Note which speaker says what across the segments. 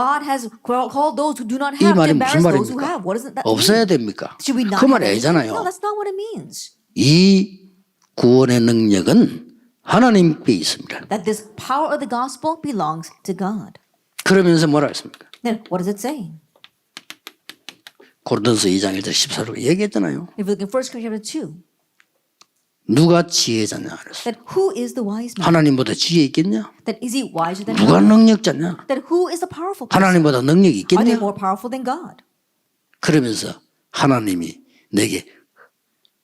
Speaker 1: God has called those who do not
Speaker 2: 이
Speaker 1: have to
Speaker 2: 말이 무슨
Speaker 1: embarrass those who
Speaker 2: 말입니까?
Speaker 1: have. What does that
Speaker 2: 없어야
Speaker 1: mean?
Speaker 2: 됩니까?
Speaker 1: Should we not
Speaker 2: 그
Speaker 1: have
Speaker 2: 말이
Speaker 1: anything?
Speaker 2: 아니잖아요.
Speaker 1: No, that's not what it means.
Speaker 2: 이 구원의 능력은 하나님께 있습니다.
Speaker 1: That this power of the gospel belongs to God.
Speaker 2: 그러면서 뭐라 했습니까?
Speaker 1: Then what does it say?
Speaker 2: 고린도서 2장 1절 14절 얘기했잖아요.
Speaker 1: If you look in 1 Corinthians chapter 2,
Speaker 2: 누가 지혜자냐 그랬어.
Speaker 1: that who is the wise man?
Speaker 2: 하나님보다 지혜 있겠냐?
Speaker 1: That is he wiser than
Speaker 2: 누가
Speaker 1: God?
Speaker 2: 능력자냐?
Speaker 1: That who is the powerful person?
Speaker 2: 하나님보다 능력이
Speaker 1: Are they
Speaker 2: 있겠냐?
Speaker 1: more powerful than God?
Speaker 2: 그러면서 하나님이 내게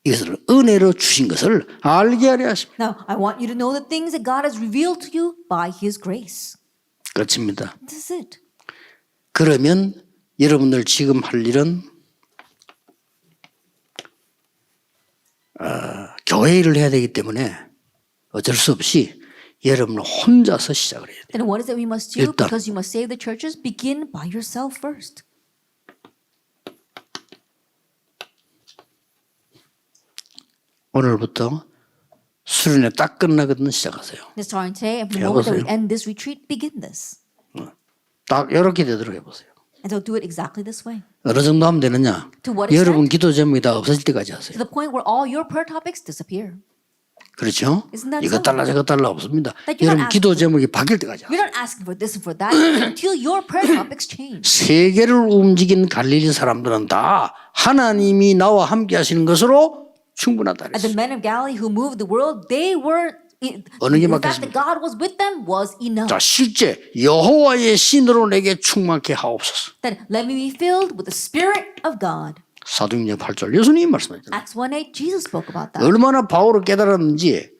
Speaker 2: 이것을 은혜로 주신 것을 알게 하려 하십니다.
Speaker 1: Now, I want you to know the things that God has revealed to you by His grace.
Speaker 2: 그렇습니다.
Speaker 1: This is it.
Speaker 2: 그러면 여러분들 지금 할 일은 교회 일을 해야 되기 때문에 어쩔 수 없이 여러분 혼자서 시작을 해야 돼요.
Speaker 1: Then what is it we must do?
Speaker 2: 일단.
Speaker 1: Because you must save the churches, begin by yourself first.
Speaker 2: 오늘부터 수련회 딱 끝나거든 시작하세요.
Speaker 1: This starting today, and from the moment that we
Speaker 2: 해보세요.
Speaker 1: end this retreat, begin this.
Speaker 2: 딱 이렇게 되도록 해보세요.
Speaker 1: And so do it exactly this way.
Speaker 2: 어느 정도 하면 되느냐?
Speaker 1: To what extent?
Speaker 2: 여러분 기도 제목이 다 없어질 때까지 하세요.
Speaker 1: To the point where all your prayer topics disappear.
Speaker 2: 그렇죠?
Speaker 1: Isn't that
Speaker 2: 이것
Speaker 1: so?
Speaker 2: 달라 저것 달라 없습니다.
Speaker 1: That you're
Speaker 2: 여러분
Speaker 1: not
Speaker 2: 기도 제목이 바뀔 때까지 하세요.
Speaker 1: You're not asking for this and for that until your prayer topics change.
Speaker 2: 세계를 움직인 갈릴리 사람들은 다 하나님이 나와 함께 하시는 것으로 충분하다
Speaker 1: And the
Speaker 2: 그랬어요.
Speaker 1: men of Galilee who moved the world, they were.
Speaker 2: 어느 게
Speaker 1: The fact that
Speaker 2: 맞겠습니까?
Speaker 1: God was with them was enough.
Speaker 2: 자, 실제 여호와의 신으로 내게 충만케 하옵소서.
Speaker 1: That let me be filled with the Spirit of God.
Speaker 2: 사도행전 8절 예수님이 말씀하셨잖아요.
Speaker 1: Acts 1:8, Jesus spoke about that.
Speaker 2: 얼마나 바울을 깨달았는지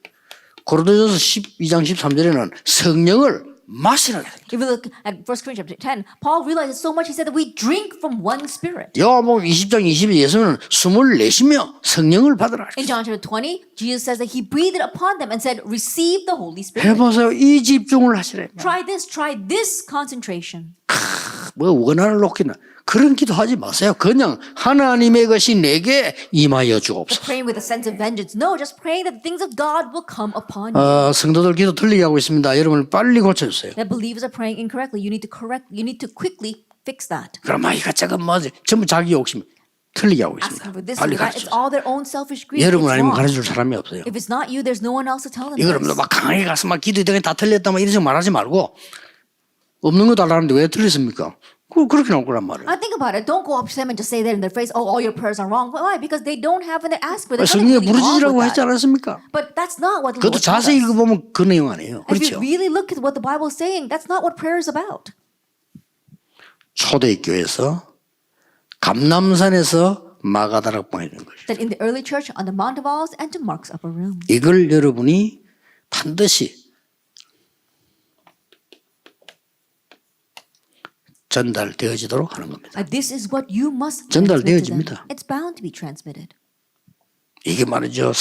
Speaker 2: 고린도전서 12장 13절에는 성령을 마시라 그랬어요.
Speaker 1: If we look at 1 Corinthians chapter 10, Paul realized so much. He said that we drink from one Spirit.
Speaker 2: 요한복음 20장 20절 예수는 숨을 내쉬며 성령을 받으라.
Speaker 1: In John chapter 20, Jesus says that he breathed upon them and said, receive the Holy Spirit.
Speaker 2: 해보세요. 이 집중을 하시래.
Speaker 1: Try this concentration.
Speaker 2: 뭐 원한을 놓기는 그런 기도하지 마세요. 그냥 하나님의 것이 내게 임하여 주옵소서.
Speaker 1: Praying with a sense of vengeance. No, just praying that the things of God will come upon you.
Speaker 2: 성도들 기도 틀리게 하고 있습니다. 여러분 빨리 고쳐주세요.
Speaker 1: That believers are praying incorrectly. You need to quickly fix that.
Speaker 2: 그럼 이것저것 뭐지? 전부 자기 욕심 틀리게 하고 있습니다.
Speaker 1: Asking for this
Speaker 2: 빨리
Speaker 1: and that. It's
Speaker 2: 가르쳐주세요.
Speaker 1: all their own selfish greed.
Speaker 2: 여러분
Speaker 1: It's
Speaker 2: 아니면
Speaker 1: wrong.
Speaker 2: 가르쳐줄 사람이 없어요.
Speaker 1: If it's not you, there's no one else to tell them
Speaker 2: 이거
Speaker 1: this.
Speaker 2: 막 강하게 가서 막 기도 이동에 다 틀렸다 막 이런 식으로 말하지 말고 없는 거 달라는데 왜 틀렸습니까? 그렇게 나올 거란 말이에요.
Speaker 1: I think about it. Don't go up to them and just say that in their face, oh, all your prayers are wrong. Why? Because they don't have what they ask for. There's nothing
Speaker 2: 성경에
Speaker 1: really wrong
Speaker 2: 부르짖으라고
Speaker 1: with
Speaker 2: 했지
Speaker 1: that.
Speaker 2: 않았습니까?
Speaker 1: But that's not what the
Speaker 2: 그것도
Speaker 1: Lord told
Speaker 2: 자세히
Speaker 1: us.
Speaker 2: 읽어보면 그 내용 아니에요.
Speaker 1: If we
Speaker 2: 그렇죠?
Speaker 1: really look at what the Bible is saying, that's not what prayer is about.
Speaker 2: 초대교회에서 감남산에서 마가다락방에 있는 것이죠.
Speaker 1: That in the early church, on the Mount of Olives and to Mark's upper room.
Speaker 2: 이걸 여러분이 반드시 전달되어지도록 하는 겁니다.
Speaker 1: This is what you must
Speaker 2: 전달되어집니다.
Speaker 1: transmit to them. It's bound to be transmitted.
Speaker 2: 이게 말이죠.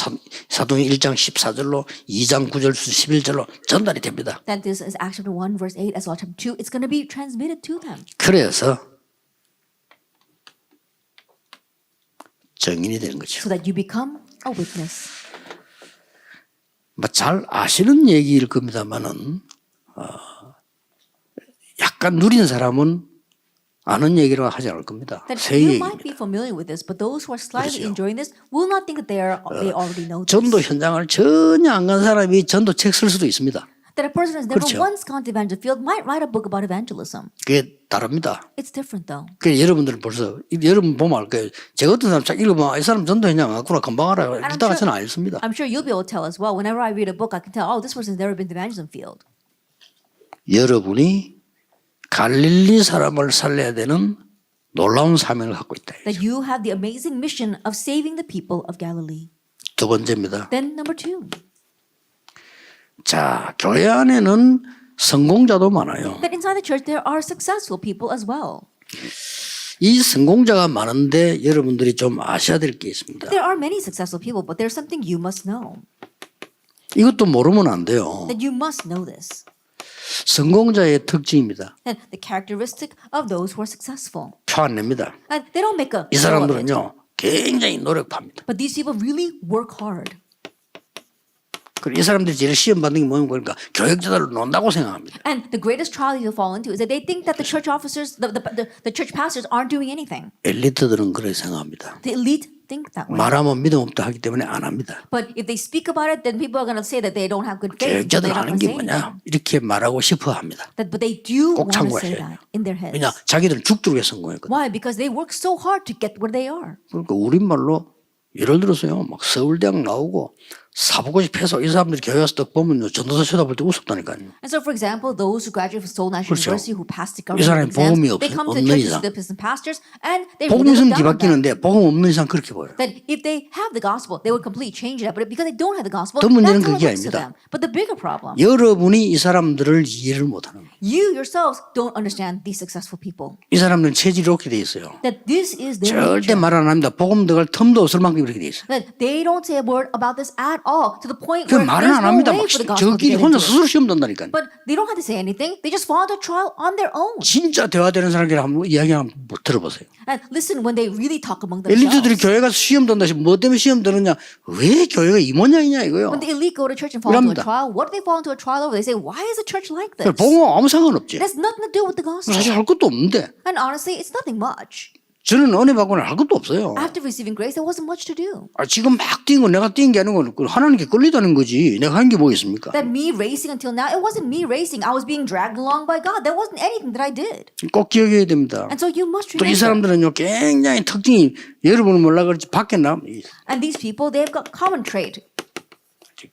Speaker 2: 사도행 1장 14절로 2장 9절 11절로 전달이 됩니다.
Speaker 1: That this is Acts chapter 1, verse 8, as well chapter 2. It's going to be transmitted to them.
Speaker 2: 그래서 증인이 되는 거죠.
Speaker 1: So that you become a witness.
Speaker 2: 뭐 잘 아시는 얘기일 겁니다만은 약간 누린 사람은 아는 얘기라고 하지 않을 겁니다.
Speaker 1: That
Speaker 2: 새
Speaker 1: you might
Speaker 2: 얘기입니다.
Speaker 1: be familiar with this, but those who are slightly
Speaker 2: 그렇죠.
Speaker 1: enjoying this will not think that they already know this.
Speaker 2: 전도 현장을 전혀 안 간 사람이 전도 책 쓸 수도 있습니다.
Speaker 1: That a person who's never
Speaker 2: 그렇죠.
Speaker 1: once gone to evangelism field might write a book about evangelism.
Speaker 2: 그게 다릅니다.
Speaker 1: It's different though.
Speaker 2: 그 여러분들 벌써 여러분 보면 알 거예요. 제가 어떤 사람 책 읽어보면 이 사람 전도 현장 안 갔구나 금방 알아요. 이따가 저는 알습니다.
Speaker 1: I'm sure you'll be able to tell as well. Whenever I read a book, I can tell, oh, this person's never been to evangelism field.
Speaker 2: 여러분이 갈릴리 사람을 살려야 되는 놀라운 사명을 갖고 있다.
Speaker 1: That you have the amazing mission of saving the people of Galilee.
Speaker 2: 두 번째입니다.
Speaker 1: Then number 2.
Speaker 2: 자, 교회 안에는 성공자도 많아요.
Speaker 1: That inside the church there are successful people as well.
Speaker 2: 이 성공자가 많은데 여러분들이 좀 아셔야 될 게 있습니다.
Speaker 1: There are many successful people, but there's something you must know.
Speaker 2: 이것도 모르면 안 돼요.
Speaker 1: That you must know this.
Speaker 2: 성공자의 특징입니다.
Speaker 1: And the characteristic of those who are successful.
Speaker 2: 표 안 냅니다.
Speaker 1: And they don't make a
Speaker 2: 이
Speaker 1: show of it.
Speaker 2: 사람들은요 굉장히 노력합니다.
Speaker 1: But these people really work hard.
Speaker 2: 그리고 이 사람들이 제일 시험 받는 게 뭐냐면 그러니까 교역자들로 논다고 생각합니다.
Speaker 1: And the greatest trial you fall into is that they think that the church officers, the church pastors aren't doing anything.
Speaker 2: 엘리트들은 그렇게 생각합니다.
Speaker 1: The elite think that way.
Speaker 2: 말하면 믿음 없다 하기 때문에 안 합니다.
Speaker 1: But if they speak about it, then people are going to say that they don't have good faith.
Speaker 2: 교역자들
Speaker 1: They're not
Speaker 2: 하는
Speaker 1: going
Speaker 2: 게
Speaker 1: to say
Speaker 2: 뭐냐
Speaker 1: anything.
Speaker 2: 이렇게 말하고 싶어 합니다.
Speaker 1: But they do
Speaker 2: 꼭
Speaker 1: want to say
Speaker 2: 참고하셔야
Speaker 1: that in their heads.
Speaker 2: 왜냐 자기들은 죽도록 성공했거든.
Speaker 1: Why? Because they work so hard to get where they are.
Speaker 2: 그러니까 우리말로 예를 들어서요 막 서울대학 나오고 사복고시 패서 이 사람들이 교회 와서 딱 보면요 전도사 쳐다볼 때 웃었다니까요.
Speaker 1: And so, for example, those who graduate from Seoul National
Speaker 2: 그렇죠.
Speaker 1: University who passed the
Speaker 2: 이 사람이
Speaker 1: government
Speaker 2: 복음이
Speaker 1: exams, they come to the
Speaker 2: 없는
Speaker 1: churches,
Speaker 2: 이상.
Speaker 1: the pastors, and they
Speaker 2: 복음
Speaker 1: really
Speaker 2: 있으면
Speaker 1: look down on them.
Speaker 2: 뒤바뀌는데 복음 없는 이상 그렇게 보여요.
Speaker 1: That if they have the gospel, they would completely change it up. But because they don't have the gospel,
Speaker 2: 더 문제는
Speaker 1: that's how it
Speaker 2: 그게
Speaker 1: looks to
Speaker 2: 아닙니다.
Speaker 1: them. But the bigger problem,
Speaker 2: 여러분이 이 사람들을 이해를 못하는 거예요.
Speaker 1: you yourselves don't understand these successful people.
Speaker 2: 이 사람들은 체질이 이렇게 돼 있어요.
Speaker 1: That this is their
Speaker 2: 절대
Speaker 1: nature.
Speaker 2: 말 안 합니다. 복음 들어갈 틈도 없을 만큼 이렇게 돼 있어요.
Speaker 1: That they don't say a word about this at all to the point
Speaker 2: 그
Speaker 1: where
Speaker 2: 말은
Speaker 1: there's
Speaker 2: 안
Speaker 1: no
Speaker 2: 합니다.
Speaker 1: way
Speaker 2: 막
Speaker 1: for the gospel to
Speaker 2: 저끼리
Speaker 1: get
Speaker 2: 혼자
Speaker 1: into it.
Speaker 2: 스스로 시험 던다니까요.
Speaker 1: But they don't have to say anything. They just fall into trial on their own.
Speaker 2: 진짜 대화되는 사람끼리 한번 이야기 한번 들어보세요.
Speaker 1: And listen when they really talk among
Speaker 2: 엘리트들이
Speaker 1: themselves.
Speaker 2: 교회 가서 시험 던다 싶으면 뭐 때문에 시험 드느냐 왜 교회가 이 모양이냐 이거요.
Speaker 1: When the elite go to church and fall into a
Speaker 2: 이랍니다.
Speaker 1: trial, what do they fall into a trial over? They say, why is the church like this?
Speaker 2: 복음은 아무 상관없지.
Speaker 1: That's nothing to do with the gospel.
Speaker 2: 사실 할 것도 없는데
Speaker 1: And honestly, it's nothing much.
Speaker 2: 저는 은혜 받고는 할 것도 없어요.
Speaker 1: After receiving grace, there wasn't much to do.
Speaker 2: 지금 막 뛴 거 내가 뛴 게 아니고 하나님께 끌리다는 거지. 내가 한 게 뭐 있습니까?
Speaker 1: That me racing until now, it wasn't me racing. I was being dragged along by God. There wasn't anything that I did.
Speaker 2: 꼭 기억해야 됩니다.
Speaker 1: And so you must
Speaker 2: 또 이
Speaker 1: remember.
Speaker 2: 사람들은요 굉장히 특징이 여러분은 몰라 그렇지 밖에 나면
Speaker 1: And these people, they've got common trait.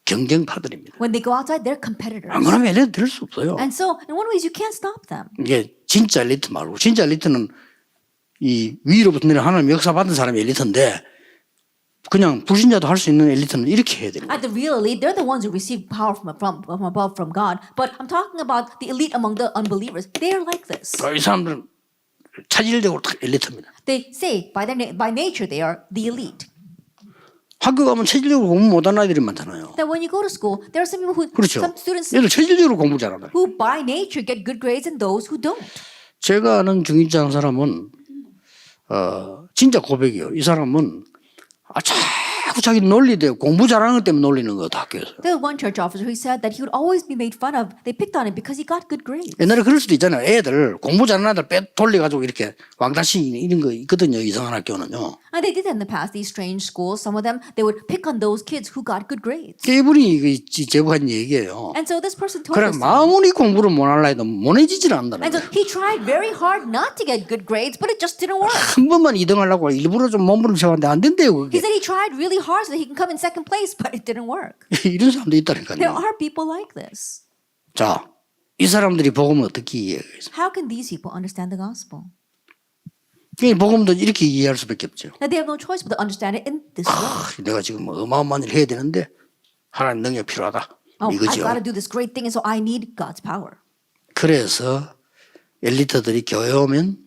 Speaker 2: 경쟁파들입니다.
Speaker 1: When they go outside, they're competitors.
Speaker 2: 안 그러면 엘리트 될 수 없어요.
Speaker 1: And so, in one ways, you can't stop them.
Speaker 2: 이게 진짜 엘리트 말고 진짜 엘리트는 이 위로부터 내려 하나님 역사 받은 사람이 엘리트인데 그냥 불신자도 할 수 있는 엘리트는 이렇게 해야 되는 거예요.
Speaker 1: At the real elite, they're the ones who receive power from above from God. But I'm talking about the elite among the unbelievers. They're like this.
Speaker 2: 이 사람들은 차질적으로 다 엘리트입니다.
Speaker 1: They say by nature they are the elite.
Speaker 2: 학교 가면 체질적으로 공부 못하는 아이들이 많잖아요.
Speaker 1: That when you go to school, there are some people who,
Speaker 2: 그렇죠.
Speaker 1: some students
Speaker 2: 얘들 체질적으로 공부 잘하다.
Speaker 1: who by nature get good grades and those who don't.
Speaker 2: 제가 아는 중위장 사람은 진짜 고백이에요. 이 사람은 자꾸 자기 논리대로 공부 잘하는 것 때문에 놀리는 거다 학교에서.
Speaker 1: There was one church officer who said that he would always be made fun of. They picked on him because he got good grades.
Speaker 2: 옛날에 그럴 수도 있잖아요. 애들 공부 잘하는 애들 빼 돌려가지고 이렇게 왕다시 이런 거 있거든요. 이상한 학교는요.
Speaker 1: And they did that in the past. These strange schools, some of them, they would pick on those kids who got good grades.
Speaker 2: 이분이 제보한 얘기예요.
Speaker 1: And so this person told
Speaker 2: 그래
Speaker 1: us.
Speaker 2: 마음이 공부를 못할라 해도 못해지질 않는다는
Speaker 1: And so
Speaker 2: 거예요.
Speaker 1: he tried very hard not to get good grades, but it just didn't work.
Speaker 2: 한 번만 2등 하려고 일부러 좀 몸부림쳐봤는데 안 된대요.
Speaker 1: He
Speaker 2: 그게.
Speaker 1: said he tried really hard so that he can come in second place, but it didn't work.
Speaker 2: 이런 사람도
Speaker 1: There
Speaker 2: 있다니까요.
Speaker 1: are people like this.
Speaker 2: 자, 이 사람들이 복음을 어떻게 이해하겠어요?
Speaker 1: How can these people understand the gospel?
Speaker 2: 이 복음도 이렇게 이해할 수밖에 없죠.
Speaker 1: That they have no choice but to understand it in this way.
Speaker 2: 내가 지금 어마어마한 일을 해야 되는데 하나님 능력 필요하다.
Speaker 1: Oh, I've
Speaker 2: 이거죠.
Speaker 1: got to do this great thing, and so I need God's power.
Speaker 2: 그래서 엘리트들이 교회 오면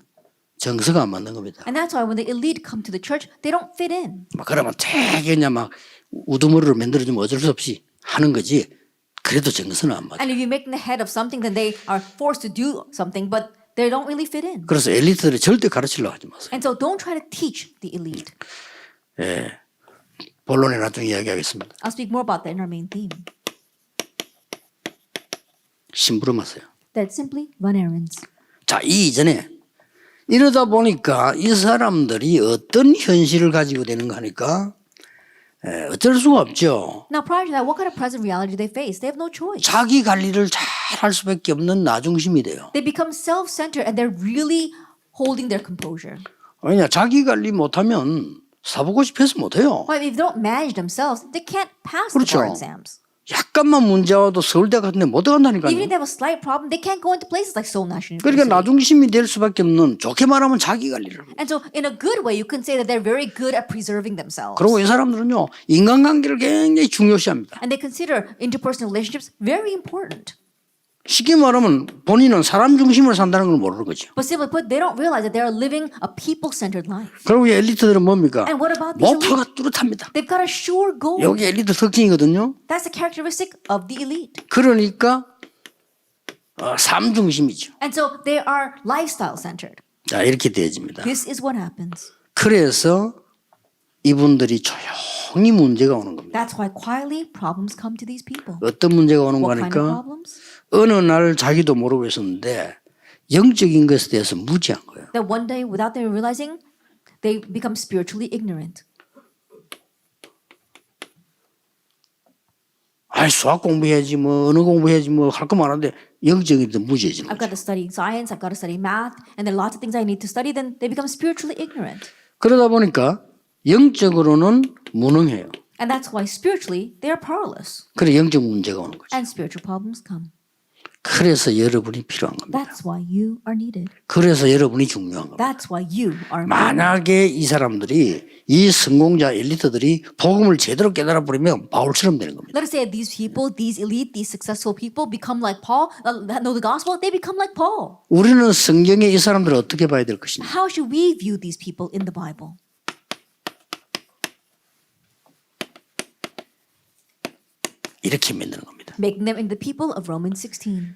Speaker 2: 정서가 안 맞는 겁니다.
Speaker 1: And that's why when the elite come to the church, they don't fit in.
Speaker 2: 막 그러면 되게 그냥 막 우두머리로 만들어주면 어쩔 수 없이 하는 거지. 그래도 정서는 안 맞아.
Speaker 1: And if you make them the head of something, then they are forced to do something, but they don't really fit in.
Speaker 2: 그래서 엘리트들이 절대 가르치려고 하지 마세요.
Speaker 1: And so don't try to teach the elite.
Speaker 2: 예, 본론에 나중에 이야기하겠습니다.
Speaker 1: I'll speak more about that in our main theme.
Speaker 2: 심부름하세요.
Speaker 1: That simply run errands.
Speaker 2: 자, 이 이전에 이러다 보니까 이 사람들이 어떤 현실을 가지고 되는가 하니까 어쩔 수가 없죠.
Speaker 1: Now, prior to that, what kind of present reality do they face? They have no choice.
Speaker 2: 자기 관리를 잘 할 수밖에 없는 나중심이 돼요.
Speaker 1: They become self-centered and they're really holding their composure.
Speaker 2: 왜냐, 자기 관리 못하면 사법고시 패스 못해요.
Speaker 1: Why? If they don't manage themselves, they can't pass the
Speaker 2: 그렇죠.
Speaker 1: bar exams.
Speaker 2: 약간만 문제 와도 서울대 같은 데 못
Speaker 1: Even
Speaker 2: 들어간다니까요.
Speaker 1: if they have a slight problem, they can't go into places like Seoul National
Speaker 2: 그러니까
Speaker 1: University.
Speaker 2: 나중심이 될 수밖에 없는, 좋게 말하면 자기 관리를.
Speaker 1: And so, in a good way, you can say that they're very good at preserving themselves.
Speaker 2: 그리고 이 사람들은요, 인간관계를 굉장히 중요시합니다.
Speaker 1: And they consider interpersonal relationships very important.
Speaker 2: 쉽게 말하면 본인은 사람 중심으로 산다는 걸 모르는 거죠.
Speaker 1: But simply put, they don't realize that they are living a people-centered life.
Speaker 2: 그리고 이 엘리트들은 뭡니까?
Speaker 1: And what about these
Speaker 2: 목표가 뚜렷합니다.
Speaker 1: They've got a sure goal.
Speaker 2: 여기 엘리트 특징이거든요.
Speaker 1: That's the characteristic of the elite.
Speaker 2: 그러니까 삶 중심이죠.
Speaker 1: And so they are lifestyle-centered.
Speaker 2: 자, 이렇게 되어집니다.
Speaker 1: This is what happens.
Speaker 2: 그래서 이분들이 조용히 문제가 오는 겁니다.
Speaker 1: That's why quietly problems come to these people.
Speaker 2: 어떤 문제가 오는
Speaker 1: What kind of
Speaker 2: 거니까
Speaker 1: problems?
Speaker 2: 어느 날 자기도 모르고 있었는데 영적인 것에 대해서 무지한 거예요.
Speaker 1: That one day, without them realizing, they become spiritually ignorant.
Speaker 2: 아, 수학 공부해야지 뭐 언어 공부해야지 뭐 할 거 많은데 영적인 데 무지해지는
Speaker 1: I've got
Speaker 2: 거죠.
Speaker 1: to study science, I've got to study math, and there are lots of things I need to study, then they become spiritually ignorant.
Speaker 2: 그러다 보니까 영적으로는 무능해요.
Speaker 1: And that's why spiritually they are powerless.
Speaker 2: 그래 영적 문제가 오는 거죠.
Speaker 1: And spiritual problems come.
Speaker 2: 그래서 여러분이 필요한 겁니다.
Speaker 1: That's why you are needed.
Speaker 2: 그래서 여러분이 중요한 겁니다.
Speaker 1: That's why you are important.
Speaker 2: 만약에 이 사람들이 이 성공자 엘리트들이 복음을 제대로 깨달아 버리면 바울처럼 되는 겁니다.
Speaker 1: Let us say these people, these elite, these successful people become like Paul, that know the gospel, they become like Paul.
Speaker 2: 우리는 성경에 이 사람들을 어떻게 봐야 될 것이냐?
Speaker 1: How should we view these people in the Bible?
Speaker 2: 이렇게 만드는 겁니다.
Speaker 1: Making them into the people of Romans 16.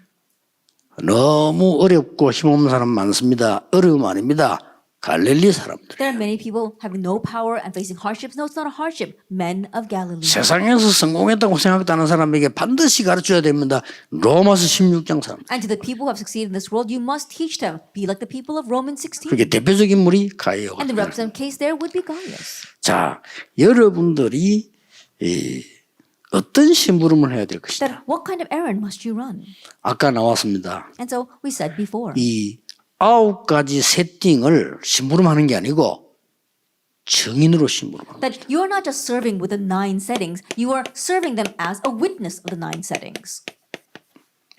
Speaker 2: 너무 어렵고 힘없는 사람 많습니다. 어려움 아닙니다. 갈릴리 사람들.
Speaker 1: There are many people having no power and facing hardships. No, it's not a hardship. Men of Galilee.
Speaker 2: 세상에서 성공했다고 생각하는 사람에게 반드시 가르쳐야 됩니다. 로마서 16장 사람.
Speaker 1: And to the people who have succeeded in this world, you must teach them. Be like the people of Romans 16.
Speaker 2: 그게 대표적인 인물이 가이오가.
Speaker 1: And the representative case there would be Gaius.
Speaker 2: 자, 여러분들이 어떤 심부름을 해야 될 것이다.
Speaker 1: That what kind of errand must you run?
Speaker 2: 아까 나왔습니다.
Speaker 1: And so we said before.
Speaker 2: 이 9가지 세팅을 심부름하는 게 아니고 증인으로 심부름하는 거예요.
Speaker 1: That you are not just serving with the 9 settings, you are serving them as a witness of the 9 settings.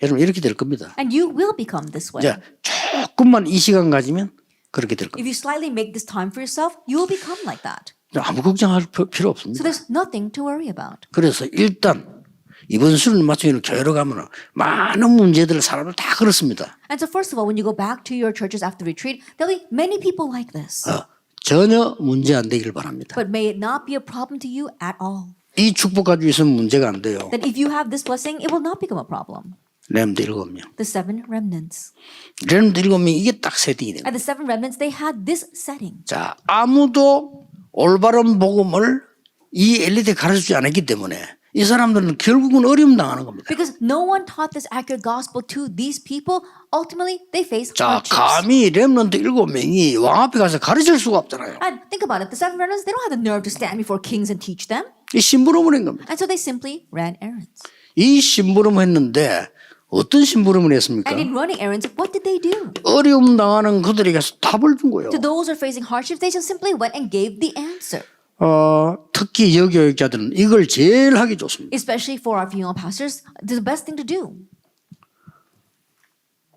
Speaker 2: 여러분 이렇게 될 겁니다.
Speaker 1: And you will become this way.
Speaker 2: 자, 조금만 이 시간 가지면 그렇게 될 겁니다.
Speaker 1: If you slightly make this time for yourself, you will become like that.
Speaker 2: 아무 걱정할 필요
Speaker 1: So
Speaker 2: 없습니다.
Speaker 1: there's nothing to worry about.
Speaker 2: 그래서 일단 이번 수련을 마치고 교회로 가면 많은 문제들을 사람들 다 그렇습니다.
Speaker 1: And so first of all, when you go back to your churches after retreat, there'll be many people like this.
Speaker 2: 전혀 문제 안 되길 바랍니다.
Speaker 1: But may it not be a problem to you at all.
Speaker 2: 이 축복 가지고 있으면 문제가 안 돼요.
Speaker 1: That if you have this blessing, it will not become a problem.
Speaker 2: 렘드 7명.
Speaker 1: The 7 remnants.
Speaker 2: 렘드 7명 이게 딱 세팅이 됩니다.
Speaker 1: And the 7 remnants, they had this setting.
Speaker 2: 자, 아무도 올바른 복음을 이 엘리트에 가르쳐주지 않았기 때문에 이 사람들은 결국은 어려움 당하는 겁니다.
Speaker 1: Because no one taught this accurate gospel to these people, ultimately they face
Speaker 2: 자,
Speaker 1: hardships.
Speaker 2: 감히 렘넌트 7명이 왕 앞에 가서 가르칠 수가 없잖아요.
Speaker 1: And think about it, the 7 remnants, they don't have the nerve to stand before kings and teach them.
Speaker 2: 이 심부름을 한 겁니다.
Speaker 1: And so they simply ran errands.
Speaker 2: 이 심부름을 했는데 어떤 심부름을 했습니까?
Speaker 1: And in running errands, what did they do?
Speaker 2: 어려움 당하는 그들에게 답을 준 거예요.
Speaker 1: To those who are facing hardships, they just simply went and gave the answer.
Speaker 2: 특히 여교역자들은 이걸 제일 하기 좋습니다.
Speaker 1: Especially for our female pastors, this is the best thing to do.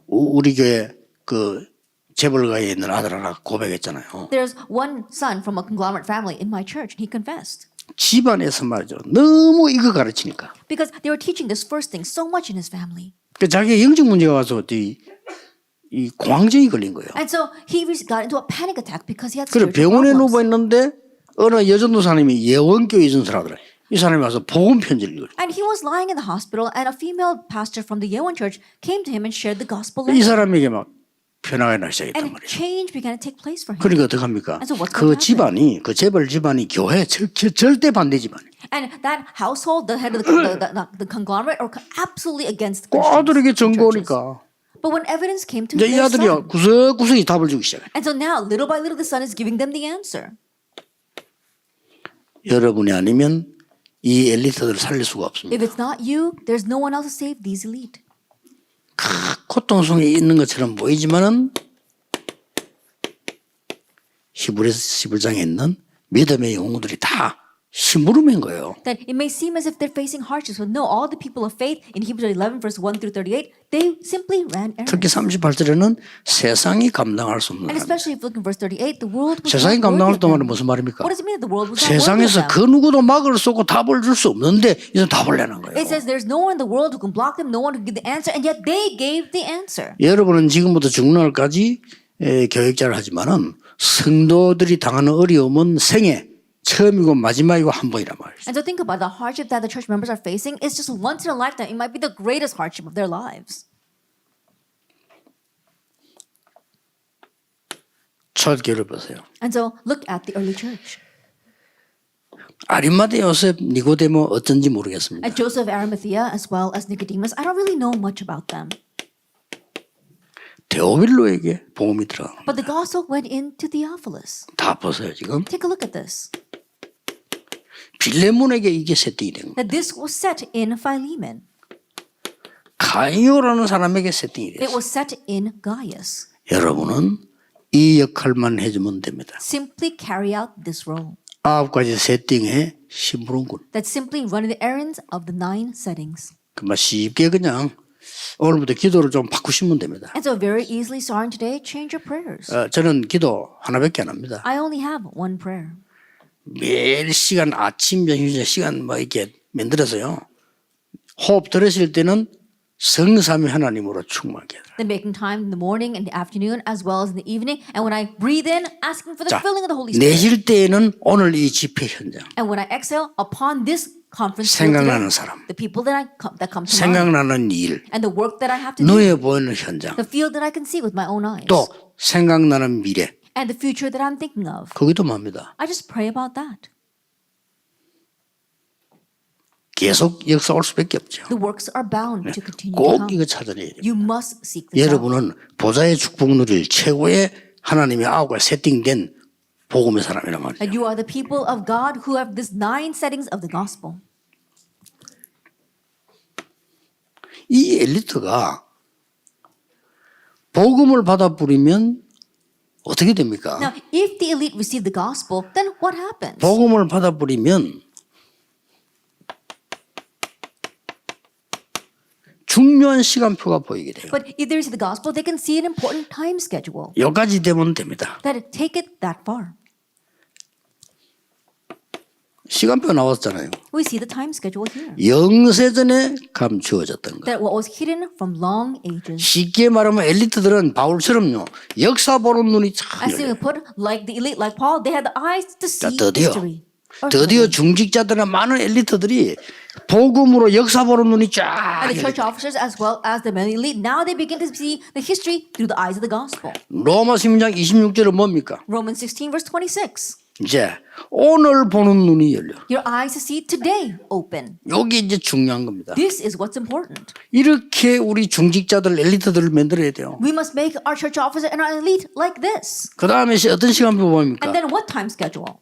Speaker 2: 우리 교회 그 재벌가에 있는 아들 하나 고백했잖아요.
Speaker 1: There's one son from a conglomerate family in my church, and he confessed.
Speaker 2: 집안에서 말이죠. 너무 이거 가르치니까.
Speaker 1: Because they were teaching this first thing so much in his family.
Speaker 2: 그 자기가 영적 문제가 와서 이 공황증이 걸린 거예요.
Speaker 1: And so he got into a panic attack because he had
Speaker 2: 그래
Speaker 1: spiritual
Speaker 2: 병원에
Speaker 1: problems.
Speaker 2: 누워 있는데 어느 여전도사님이 예원교회 있는 사람들 이 사람이 와서 복음 편지를 읽어요.
Speaker 1: And he was lying in the hospital, and a female pastor from the Yewon church came to him and shared the gospel
Speaker 2: 이
Speaker 1: letter.
Speaker 2: 사람에게 막 변화가 나기 시작했단
Speaker 1: And
Speaker 2: 말이에요.
Speaker 1: change began to take place for him.
Speaker 2: 그러니까 어떻게 합니까?
Speaker 1: And so what's
Speaker 2: 그
Speaker 1: going to happen?
Speaker 2: 집안이 그 재벌 집안이 교회 절대 반대 집안이에요.
Speaker 1: And that household, the head of the conglomerate, are absolutely against the Christians.
Speaker 2: 아들에게 증거
Speaker 1: churches.
Speaker 2: 오니까
Speaker 1: But when evidence came to
Speaker 2: 이제 이
Speaker 1: their
Speaker 2: 아들이
Speaker 1: son,
Speaker 2: 구석구석이 답을 주기 시작해요.
Speaker 1: and so now, little by little, the son is giving them the answer.
Speaker 2: 여러분이 아니면 이 엘리트들을 살릴 수가 없습니다.
Speaker 1: If it's not you, there's no one else to save these elite.
Speaker 2: 고통 속에 있는 것처럼 보이지만은 히브리서 11장에 있는 믿음의 영웅들이 다 심부름한 거예요.
Speaker 1: That it may seem as if they're facing hardships, but no, all the people of faith in Hebrews 11 verse 1 through 38, they simply ran
Speaker 2: 특히
Speaker 1: errands.
Speaker 2: 38절에는 세상이 감당할 수 없는
Speaker 1: And
Speaker 2: 말.
Speaker 1: especially if you look in verse 38, the world was
Speaker 2: 세상이
Speaker 1: not
Speaker 2: 감당할 수
Speaker 1: worthy of
Speaker 2: 없다는
Speaker 1: them.
Speaker 2: 말은 무슨 말입니까?
Speaker 1: What does it mean that the world was not worthy of
Speaker 2: 세상에서
Speaker 1: them?
Speaker 2: 그 누구도 막을 쏘고 답을 줄 수 없는데 이제 답을 내는 거예요.
Speaker 1: It says there's no one in the world who can block them, no one who can give the answer, and yet they gave the answer.
Speaker 2: 여러분은 지금부터 죽는 날까지 교육자를 하지만은 성도들이 당하는 어려움은 생애 처음이고 마지막이고 한 번이란 말이죠.
Speaker 1: And so think about the hardship that the church members are facing. It's just once in a lifetime. It might be the greatest hardship of their lives.
Speaker 2: 첫 교회를 보세요.
Speaker 1: And so look at the early church.
Speaker 2: 아리마대 요셉, 니고데모 어쩐지 모르겠습니다.
Speaker 1: And Joseph of Arimathea as well as Nicodemus, I don't really know much about them.
Speaker 2: 데오빌로에게 복음이 들어간 겁니다.
Speaker 1: But the gospel went into Theophilus.
Speaker 2: 다 보세요 지금.
Speaker 1: Take a look at this.
Speaker 2: 빌레몬에게 이게 세팅이 된 겁니다.
Speaker 1: That this was set in Philemon.
Speaker 2: 가이오라는 사람에게 세팅이
Speaker 1: It
Speaker 2: 됐어요.
Speaker 1: was set in Gaius.
Speaker 2: 여러분은 이 역할만 해주면 됩니다.
Speaker 1: Simply carry out this role.
Speaker 2: 9가지 세팅에 심부름꾼.
Speaker 1: That's simply running the errands of the 9 settings.
Speaker 2: 그만 쉽게 그냥 오늘부터 기도를 좀 바꾸시면 됩니다.
Speaker 1: And so very easily starting today, change your prayers.
Speaker 2: 저는 기도 하나밖에 안 합니다.
Speaker 1: I only have one prayer.
Speaker 2: 매일 시간 아침 점심 시간 뭐 이렇게 만들어서요. 호흡 들으실 때는 성삼위 하나님으로 충만하게 해달라.
Speaker 1: Then making time in the morning and the afternoon as well as in the evening. And when I breathe in, asking for the
Speaker 2: 자,
Speaker 1: filling of the Holy Spirit.
Speaker 2: 내쉴 때에는 오늘 이 집회 현장
Speaker 1: And when I exhale upon this conference
Speaker 2: 생각나는
Speaker 1: today,
Speaker 2: 사람,
Speaker 1: the people that come to mind,
Speaker 2: 생각나는 일,
Speaker 1: and the work that I have to do,
Speaker 2: 눈에 보이는 현장,
Speaker 1: the field that I can see with my own eyes,
Speaker 2: 또 생각나는 미래,
Speaker 1: and the future that I'm thinking of.
Speaker 2: 거기도 맙니다.
Speaker 1: I just pray about that.
Speaker 2: 계속 역사 올 수밖에 없죠.
Speaker 1: The works are bound to continue to
Speaker 2: 꼭
Speaker 1: come.
Speaker 2: 이거 찾아내야 돼요.
Speaker 1: You must seek this out.
Speaker 2: 여러분은 보좌의 축복 누릴 최고의 하나님의 9가 세팅된 복음의 사람이란 말이죠.
Speaker 1: And you are the people of God who have these 9 settings of the gospel.
Speaker 2: 이 엘리트가 복음을 받아 부리면 어떻게 됩니까?
Speaker 1: Now, if the elite receive the gospel, then what happens?
Speaker 2: 복음을 받아 부리면 중요한 시간표가 보이게 돼요.
Speaker 1: But if they receive the gospel, they can see an important time schedule.
Speaker 2: 여기까지 되면 됩니다.
Speaker 1: That take it that far.
Speaker 2: 시간표 나왔잖아요.
Speaker 1: We see the time schedule here.
Speaker 2: 영세전에 감추어졌던 거.
Speaker 1: That what was hidden from long ages.
Speaker 2: 쉽게 말하면 엘리트들은 바울처럼요. 역사 보는 눈이 참
Speaker 1: As they
Speaker 2: 열려요.
Speaker 1: were put like the elite, like Paul, they had the eyes to see
Speaker 2: 드디어
Speaker 1: history.
Speaker 2: 드디어 중직자들이나 많은 엘리트들이 복음으로 역사 보는 눈이 쫙
Speaker 1: And the church
Speaker 2: 열려요.
Speaker 1: officers as well as the men elite, now they begin to see the history through the eyes of the gospel.
Speaker 2: 로마 16장 26절은 뭡니까?
Speaker 1: Romans 16 verse 26.
Speaker 2: 이제 오늘 보는 눈이 열려.
Speaker 1: Your eyes to see today open.
Speaker 2: 여기 이제 중요한 겁니다.
Speaker 1: This is what's important.
Speaker 2: 이렇게 우리 중직자들 엘리트들을 만들어야 돼요.
Speaker 1: We must make our church officer and our elite like this.
Speaker 2: 그 다음에 어떤 시간표 보입니까?
Speaker 1: And then what time schedule?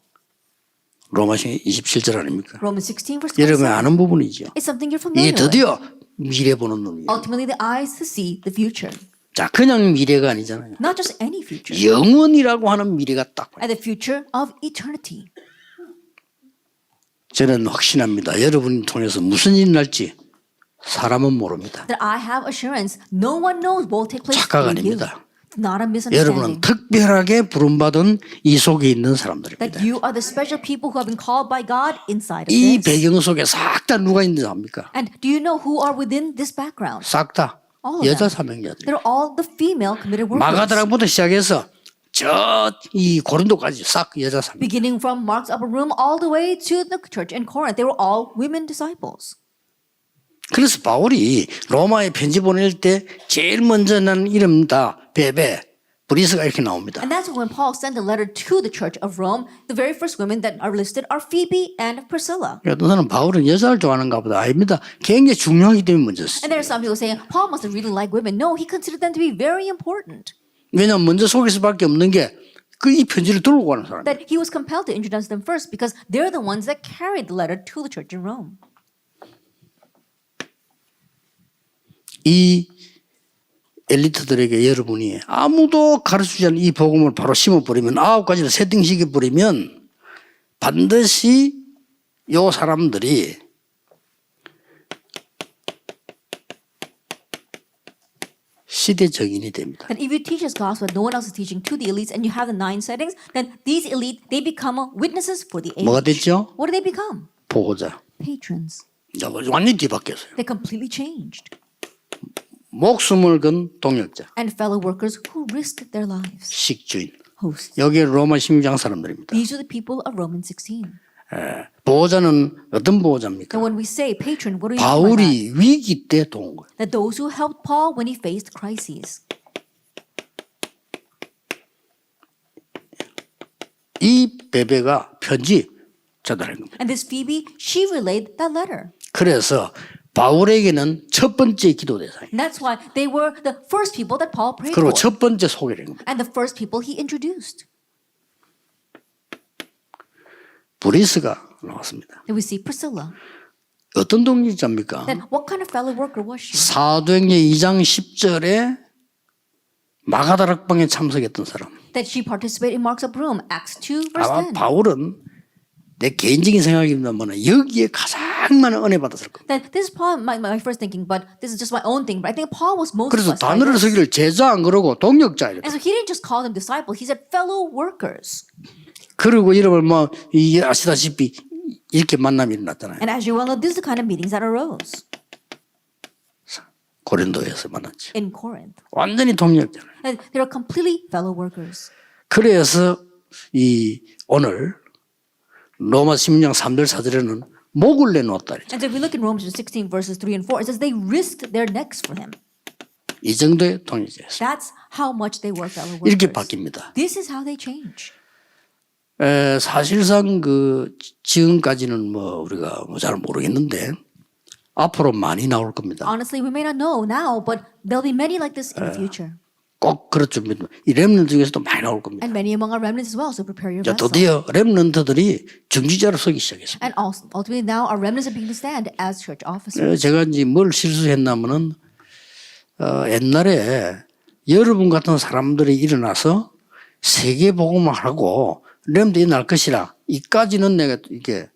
Speaker 2: 로마서 27절 아닙니까?
Speaker 1: Romans 16 verse
Speaker 2: 여러분
Speaker 1: 27.
Speaker 2: 아는 부분이죠.
Speaker 1: It's something you're
Speaker 2: 이게
Speaker 1: familiar with.
Speaker 2: 드디어 미래 보는 눈이에요.
Speaker 1: Ultimately, the eyes to see the future.
Speaker 2: 자, 그냥 미래가 아니잖아요.
Speaker 1: Not just any future.
Speaker 2: 영원이라고 하는 미래가 딱 보여요.
Speaker 1: And the future of eternity.
Speaker 2: 저는 확신합니다. 여러분을 통해서 무슨 일이 날지 사람은 모릅니다.
Speaker 1: That I have assurance no one knows what will take place
Speaker 2: 착각
Speaker 1: through you.
Speaker 2: 아닙니다.
Speaker 1: It's not a
Speaker 2: 여러분은
Speaker 1: misunderstanding.
Speaker 2: 특별하게 부름받은 이 속에 있는
Speaker 1: That
Speaker 2: 사람들입니다.
Speaker 1: you are the special people who have been called by God inside of
Speaker 2: 이
Speaker 1: this.
Speaker 2: 배경 속에 싹 다 누가 있는지 압니까?
Speaker 1: And do you know who are within this background?
Speaker 2: 싹 다
Speaker 1: All of
Speaker 2: 여자
Speaker 1: them.
Speaker 2: 사명자들.
Speaker 1: They're all the female committed workers.
Speaker 2: 마가다락부터 시작해서 저 이 고린도까지 싹 여자 사명.
Speaker 1: Beginning from Mark's upper room all the way to the church in Corinth. They were all women disciples.
Speaker 2: 그래서 바울이 로마에 편지 보낼 때 제일 먼저 난 이름 다 베베 브리스가 이렇게 나옵니다.
Speaker 1: And that's when Paul sent a letter to the church of Rome. The very first women that are listed are Phoebe and Priscilla.
Speaker 2: 어떤 사람은 바울은 여자를 좋아하는가 보다. 아닙니다. 굉장히 중요하기 때문에 먼저
Speaker 1: And
Speaker 2: 썼어요.
Speaker 1: there are some people saying, Paul must have really liked women. No, he considered them to be very important.
Speaker 2: 왜냐하면 먼저 속일 수밖에 없는 게 그 이 편지를 들고 가는 사람.
Speaker 1: That he was compelled to introduce them first because they're the ones that carried the letter to the church in Rome.
Speaker 2: 이 엘리트들에게 여러분이 아무도 가르치지 않은 이 복음을 바로 심어버리면 9가지를 세팅시켜버리면 반드시 요 사람들이 시대 적인이 됩니다.
Speaker 1: That if you teach this gospel, no one else is teaching to the elites, and you have the 9 settings, then these elite, they become witnesses for the age.
Speaker 2: 뭐가 됐죠?
Speaker 1: What do they become?
Speaker 2: 보호자.
Speaker 1: Patrons.
Speaker 2: 완전히 뒤바뀌었어요.
Speaker 1: They completely changed.
Speaker 2: 목숨을 건 동역자,
Speaker 1: And fellow workers who risked their lives.
Speaker 2: 식주인.
Speaker 1: Hosts.
Speaker 2: 여기 로마 16장 사람들입니다.
Speaker 1: These are the people of Romans 16.
Speaker 2: 보호자는 어떤 보호자입니까?
Speaker 1: And when we say patron, what do we mean by that?
Speaker 2: 바울이 위기 때 도운 거예요.
Speaker 1: That those who helped Paul when he faced crises.
Speaker 2: 이 베베가 편지 전달한 겁니다.
Speaker 1: And this Phoebe, she relayed that letter.
Speaker 2: 그래서 바울에게는 첫 번째 기도 대상이에요.
Speaker 1: And that's why they were the first people that Paul prayed
Speaker 2: 그리고
Speaker 1: for.
Speaker 2: 첫 번째 소개를 한 겁니다.
Speaker 1: And the first people he introduced.
Speaker 2: 브리스가 나왔습니다.
Speaker 1: Then we see Priscilla.
Speaker 2: 어떤 동역자입니까?
Speaker 1: Then what kind of fellow worker was she?
Speaker 2: 사도행전 2장 10절에 마가다락방에 참석했던 사람.
Speaker 1: That she participated in Mark's upper room, Acts 2 verse
Speaker 2: 아마
Speaker 1: 10.
Speaker 2: 바울은 내 개인적인 생각입니다만 여기에 가장 많은 은혜 받았을 겁니다.
Speaker 1: That this is probably my first thinking, but this is just my own thing. But I think Paul was most
Speaker 2: 그래서
Speaker 1: blessed by
Speaker 2: 단어를
Speaker 1: this.
Speaker 2: 쓰기를 제자 안 그러고 동역자 이랬다.
Speaker 1: And so he didn't just call them disciples, he said fellow workers.
Speaker 2: 그리고 이름을 뭐 이게 아시다시피 이렇게 만남이 일어났잖아요.
Speaker 1: And as you well know, this is the kind of meetings that arose
Speaker 2: 고린도에서 만났죠.
Speaker 1: in Corinth.
Speaker 2: 완전히 동역자예요.
Speaker 1: And they were completely fellow workers.
Speaker 2: 그래서 이 오늘 로마 16장 3절 4절에는 목을 내놓았다.
Speaker 1: And so if we look in Romans 16 verses 3 and 4, it says they risked their necks for him.
Speaker 2: 이 정도의 동역자였어요.
Speaker 1: That's how much they were fellow
Speaker 2: 이렇게
Speaker 1: workers.
Speaker 2: 바뀝니다.
Speaker 1: This is how they change.
Speaker 2: 사실상 그 지금까지는 뭐 우리가 뭐 잘 모르겠는데 앞으로 많이 나올 겁니다.
Speaker 1: Honestly, we may not know now, but there'll be many like this in the future.
Speaker 2: 꼭 그렇죠. 이 렘넌트 중에서도 많이 나올 겁니다.
Speaker 1: And many among our remnants as well, so prepare your
Speaker 2: 자,
Speaker 1: vessel.
Speaker 2: 드디어 렘넌트들이 중지자로 서기 시작했습니다.
Speaker 1: And also, ultimately now our remnants are beginning to stand as church officers.
Speaker 2: 제가 이제 뭘 실수했냐면은 옛날에 여러분 같은 사람들이 일어나서 세계 복음을 하고 렘넌트가 날 것이라 이까지는 내가 이게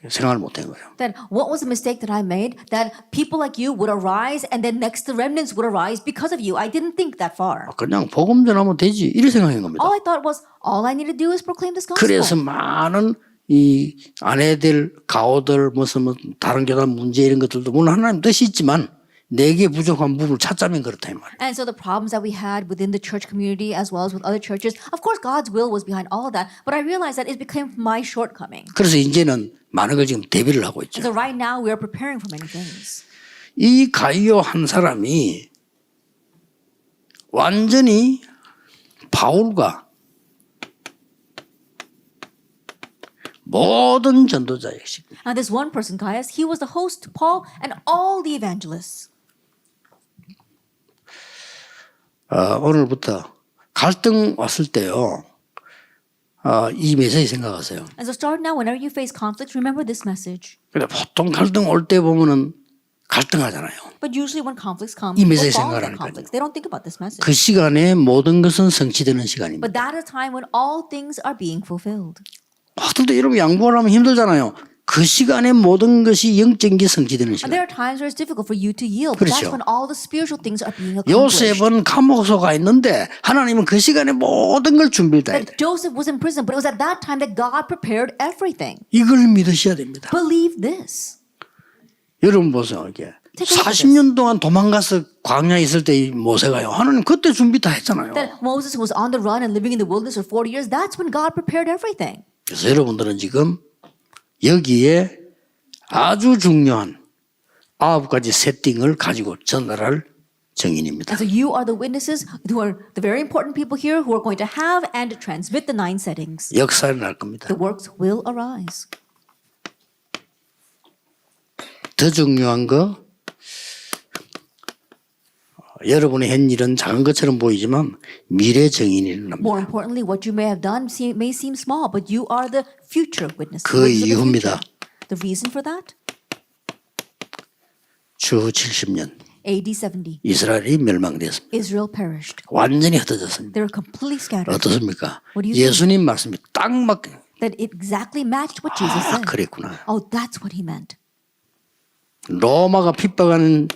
Speaker 2: 생각을 못한 거예요.
Speaker 1: Then what was the mistake that I made? That people like you would arise and then next the remnants would arise because of you. I didn't think that far.
Speaker 2: 그냥 복음 전하면 되지 이렇게 생각한 겁니다.
Speaker 1: All I thought was all I need to do is proclaim this gospel.
Speaker 2: 그래서 많은 이 아내들, 가오들, 무슨 다른 교단 문제 이런 것들도 물론 하나님 뜻이 있지만 내게 부족한 부분을 찾자면 그렇다 이 말이에요.
Speaker 1: And so the problems that we had within the church community as well as with other churches, of course God's will was behind all of that, but I realized that it became my shortcoming.
Speaker 2: 그래서 이제는 많은 걸 지금 대비를 하고
Speaker 1: And
Speaker 2: 있죠.
Speaker 1: so right now we are preparing for many things.
Speaker 2: 이 가이오 한 사람이 완전히 바울과 모든 전도자의 식.
Speaker 1: Now this one person, Gaius, he was the host to Paul and all the evangelists.
Speaker 2: 오늘부터 갈등 왔을 때요. 이 메시지 생각하세요.
Speaker 1: And so start now, whenever you face conflict, remember this message.
Speaker 2: 근데 보통 갈등 올 때 보면은 갈등하잖아요.
Speaker 1: But usually when conflicts come,
Speaker 2: 이
Speaker 1: people
Speaker 2: 메시지
Speaker 1: fall into
Speaker 2: 생각하니까요.
Speaker 1: conflicts. They don't think about this message.
Speaker 2: 그 시간에 모든 것은 성취되는 시간입니다.
Speaker 1: But that is a time when all things are being fulfilled.
Speaker 2: 어떨 때 여러분 양보를 하면 힘들잖아요. 그 시간에 모든 것이 영적인 게 성취되는
Speaker 1: And
Speaker 2: 시간.
Speaker 1: there are times where it's difficult for you to yield. But that's
Speaker 2: 그렇죠.
Speaker 1: when all the spiritual things are being accomplished.
Speaker 2: 요셉은 감옥소 가 있는데 하나님은 그 시간에 모든 걸 준비를 다 해야 돼.
Speaker 1: That Joseph was in prison, but it was at that time that God prepared everything.
Speaker 2: 이걸 믿으셔야 됩니다.
Speaker 1: Believe this.
Speaker 2: 여러분 보세요. 이게
Speaker 1: Take a look at
Speaker 2: 40년 동안 도망가서 광야에 있을 때 이 모세가요. 하나님 그때 준비 다 했잖아요.
Speaker 1: That Moses was on the run and living in the wilderness for 40 years, that's when God prepared everything.
Speaker 2: 그래서 여러분들은 지금 여기에 아주 중요한 9가지 세팅을 가지고 전달할 증인입니다.
Speaker 1: And so you are the witnesses who are the very important people here who are going to have and transmit the 9 settings.
Speaker 2: 역사를 날 겁니다.
Speaker 1: The works will arise.
Speaker 2: 더 중요한 거 여러분의 한 일은 작은 것처럼 보이지만 미래 증인이랍니다.
Speaker 1: More importantly, what you may have done may seem small, but you are the future witnesses.
Speaker 2: 그
Speaker 1: Witnesses of the
Speaker 2: 이유입니다.
Speaker 1: future. The reason for that?
Speaker 2: 주 70년
Speaker 1: AD 70.
Speaker 2: 이스라엘이 멸망되었습니다.
Speaker 1: Israel perished.
Speaker 2: 완전히 흩어졌습니다.
Speaker 1: They were completely scattered.
Speaker 2: 어떻습니까?
Speaker 1: What do you think?
Speaker 2: 예수님 말씀이 딱 맞게
Speaker 1: That it exactly matched what Jesus said.
Speaker 2: 그랬구나.
Speaker 1: Oh, that's what he meant.
Speaker 2: 로마가 핍박하는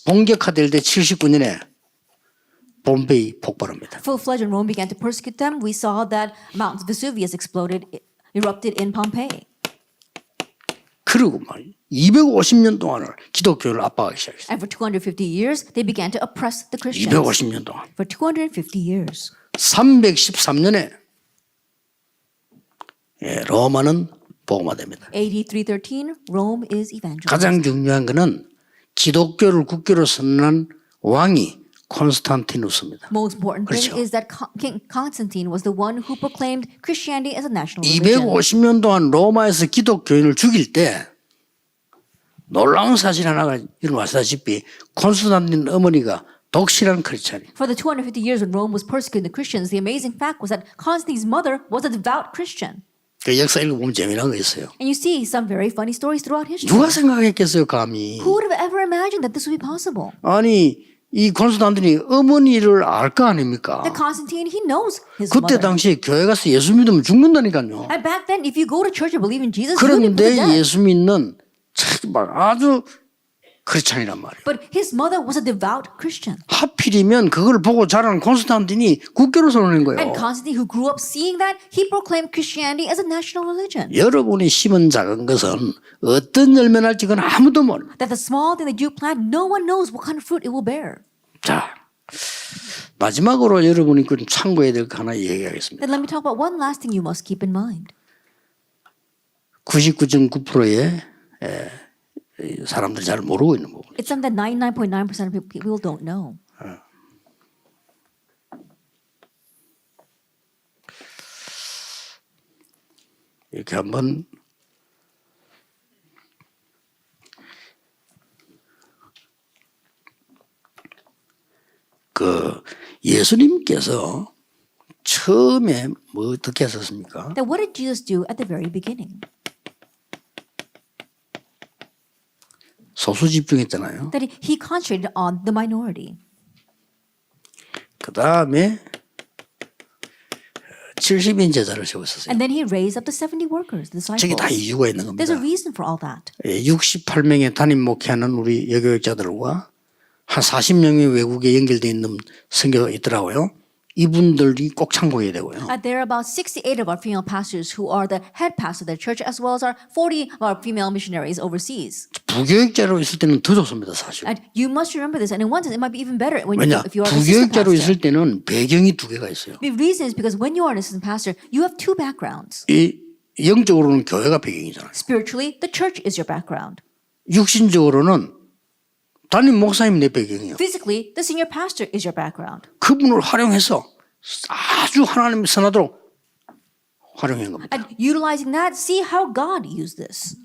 Speaker 2: 본격화될 때 79년에 봄베이 폭발합니다.
Speaker 1: Full-fledged when Rome began to persecute them, we saw that Mount Vesuvius erupted in Pompeii.
Speaker 2: 그리고 막 250년 동안을 기독교를 압박하기 시작했어요.
Speaker 1: And for 250 years, they began to oppress the Christians.
Speaker 2: 250년 동안.
Speaker 1: For 250 years.
Speaker 2: 313년에 로마는 복음화됩니다.
Speaker 1: AD 313, Rome is evangelized.
Speaker 2: 가장 중요한 것은 기독교를 국교로 선언한 왕이 콘스탄티누스입니다.
Speaker 1: Most important thing
Speaker 2: 그렇죠.
Speaker 1: is that King Constantine was the one who proclaimed Christianity as a national religion.
Speaker 2: 250년 동안 로마에서 기독교인을 죽일 때 놀라운 사실 하나가 일어났다시피 콘스탄틴 어머니가 독실한 크리스찬이.
Speaker 1: For the 250 years when Rome was persecuting the Christians, the amazing fact was that Constantine's mother was a devout Christian.
Speaker 2: 그 역사 읽어보면 재미난 거 있어요.
Speaker 1: And you see some very funny stories throughout history.
Speaker 2: 누가 생각했겠어요, 감히.
Speaker 1: Who would have ever imagined that this would be possible?
Speaker 2: 아니 이 콘스탄틴이 어머니를 알 거 아닙니까?
Speaker 1: That Constantine, he knows his
Speaker 2: 그때
Speaker 1: mother.
Speaker 2: 당시에 교회 가서 예수 믿으면 죽는다니까요.
Speaker 1: And back then, if you go to church and believe in Jesus, you will be put
Speaker 2: 그런데
Speaker 1: to death.
Speaker 2: 예수 믿는 참 아주 크리스찬이란 말이에요.
Speaker 1: But his mother was a devout Christian.
Speaker 2: 하필이면 그걸 보고 자란 콘스탄틴이 국교로 세우는 거예요.
Speaker 1: And Constantine, who grew up seeing that, he proclaimed Christianity as a national religion.
Speaker 2: 여러분이 심은 작은 것은 어떤 열매 날지 그건 아무도 모릅니다.
Speaker 1: That the small thing that you plant, no one knows what kind of fruit it will bear.
Speaker 2: 자, 마지막으로 여러분이 좀 참고해야 될 거 하나 얘기하겠습니다.
Speaker 1: Then let me talk about one last thing you must keep in mind.
Speaker 2: 99.9%의 사람들이 잘 모르고 있는 부분.
Speaker 1: It's something that 99.9% of people don't know.
Speaker 2: 이렇게 한번 그 예수님께서 처음에 뭐 어떻게 하셨습니까?
Speaker 1: Then what did Jesus do at the very beginning?
Speaker 2: 소수 집중했잖아요.
Speaker 1: That he concentrated on the minority.
Speaker 2: 그 다음에 70인 제자를 세웠었어요.
Speaker 1: And then he raised up the 70 workers, the
Speaker 2: 저게 다
Speaker 1: disciples.
Speaker 2: 이유가 있는 겁니다.
Speaker 1: There's a reason for all that.
Speaker 2: 68명의 담임 목회하는 우리 여교역자들과 한 40명의 외국에 연결되어 있는 선교가 있더라고요. 이분들이 꼭 참고해야 되고요.
Speaker 1: There are about 68 of our female pastors who are the head pastor of their church, as well as our 40 of our female missionaries overseas.
Speaker 2: 부교역자로 있을 때는 더 좋습니다, 사실.
Speaker 1: And you must remember this. And in one sense, it might be even better when
Speaker 2: 왜냐,
Speaker 1: if you are an assistant
Speaker 2: 부교역자로
Speaker 1: pastor.
Speaker 2: 있을 때는 배경이 두 개가 있어요.
Speaker 1: The reason is because when you are an assistant pastor, you have two backgrounds.
Speaker 2: 이 영적으로는 교회가 배경이잖아요.
Speaker 1: Spiritually, the church is your background.
Speaker 2: 육신적으로는 담임 목사님 내 배경이에요.
Speaker 1: Physically, the senior pastor is your background.
Speaker 2: 그분을 활용해서 아주 하나님의 선하도록 활용한 겁니다.
Speaker 1: And utilizing that, see how God used this.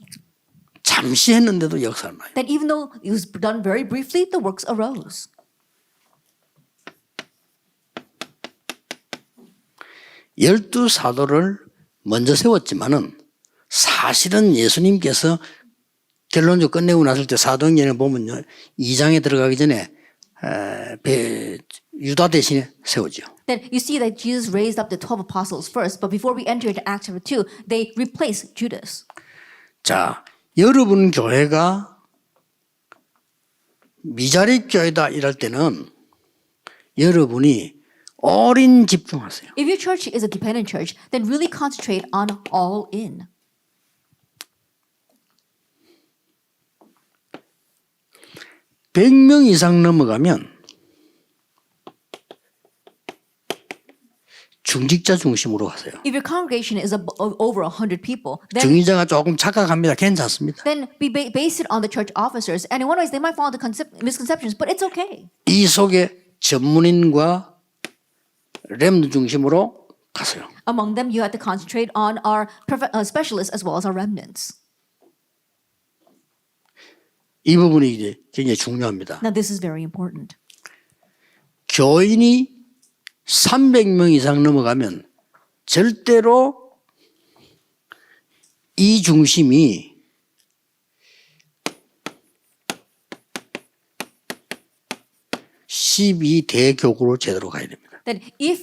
Speaker 2: 잠시 했는데도 역사를 나요.
Speaker 1: That even though it was done very briefly, the works arose.
Speaker 2: 열두 사도를 먼저 세웠지만은 사실은 예수님께서 결론적으로 끝내고 났을 때 사도행전에 보면요, 2장에 들어가기 전에 유다 대신에 세우죠.
Speaker 1: Then you see that Jesus raised up the 12 apostles first, but before we enter into Acts chapter 2, they replaced Judas.
Speaker 2: 자, 여러분 교회가 미자립 교회다 이럴 때는 여러분이 all-in 집중하세요.
Speaker 1: If your church is a dependent church, then really concentrate on all in.
Speaker 2: (100명) 이상 넘어가면 중직자 중심으로 하세요.
Speaker 1: If your congregation is over 100 people, then
Speaker 2: 중직자가 조금 착각합니다. 괜찮습니다.
Speaker 1: base it on the church officers. And in one way, they might fall into misconceptions, but it's okay.
Speaker 2: 이 속에 전문인과 렘드 중심으로 가세요.
Speaker 1: Among them, you have to concentrate on our specialists as well as our remnants.
Speaker 2: 이 부분이 이제 굉장히 중요합니다.
Speaker 1: Now, this is very important.
Speaker 2: 교인이 300명 이상 넘어가면 절대로 이 중심이 (12대교구로) 제대로 가야 됩니다.
Speaker 1: That if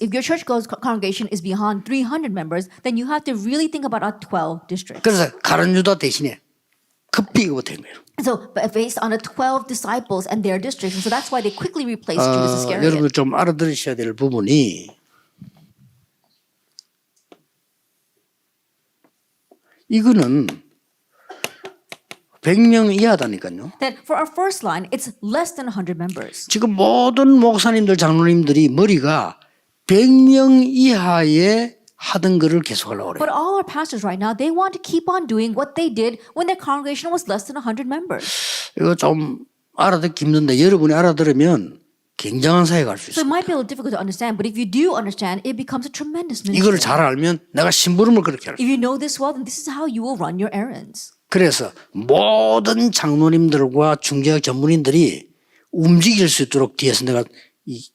Speaker 1: your church congregation is beyond 300 members, then you have to really think about our 12 districts.
Speaker 2: 그래서 가룟 유다 대신에 급히 이거 된 거예요.
Speaker 1: So based on the 12 disciples and their districts, and so that's why they quickly replaced Judas Iscariot.
Speaker 2: 여러분 좀 알아들으셔야 될 부분이 이거는 100명 이하다니까요.
Speaker 1: That for our first line, it's less than 100 members.
Speaker 2: 지금 모든 목사님들, 장로님들이 머리가 100명 이하에 하던 거를 계속하려고 그래요.
Speaker 1: But all our pastors right now, they want to keep on doing what they did when their congregation was less than 100 members.
Speaker 2: 이거 좀 알아듣기 힘든데 여러분이 알아들으면 굉장한 사회가 갈 수
Speaker 1: So
Speaker 2: 있어요.
Speaker 1: it might be a little difficult to understand, but if you do understand, it becomes a tremendous
Speaker 2: 이걸
Speaker 1: ministry.
Speaker 2: 잘 알면 내가 심부름을 그렇게 할 수 있어요.
Speaker 1: If you know this well, then this is how you will run your errands.
Speaker 2: 그래서 모든 장로님들과 중재학 전문인들이 움직일 수 있도록 뒤에서 내가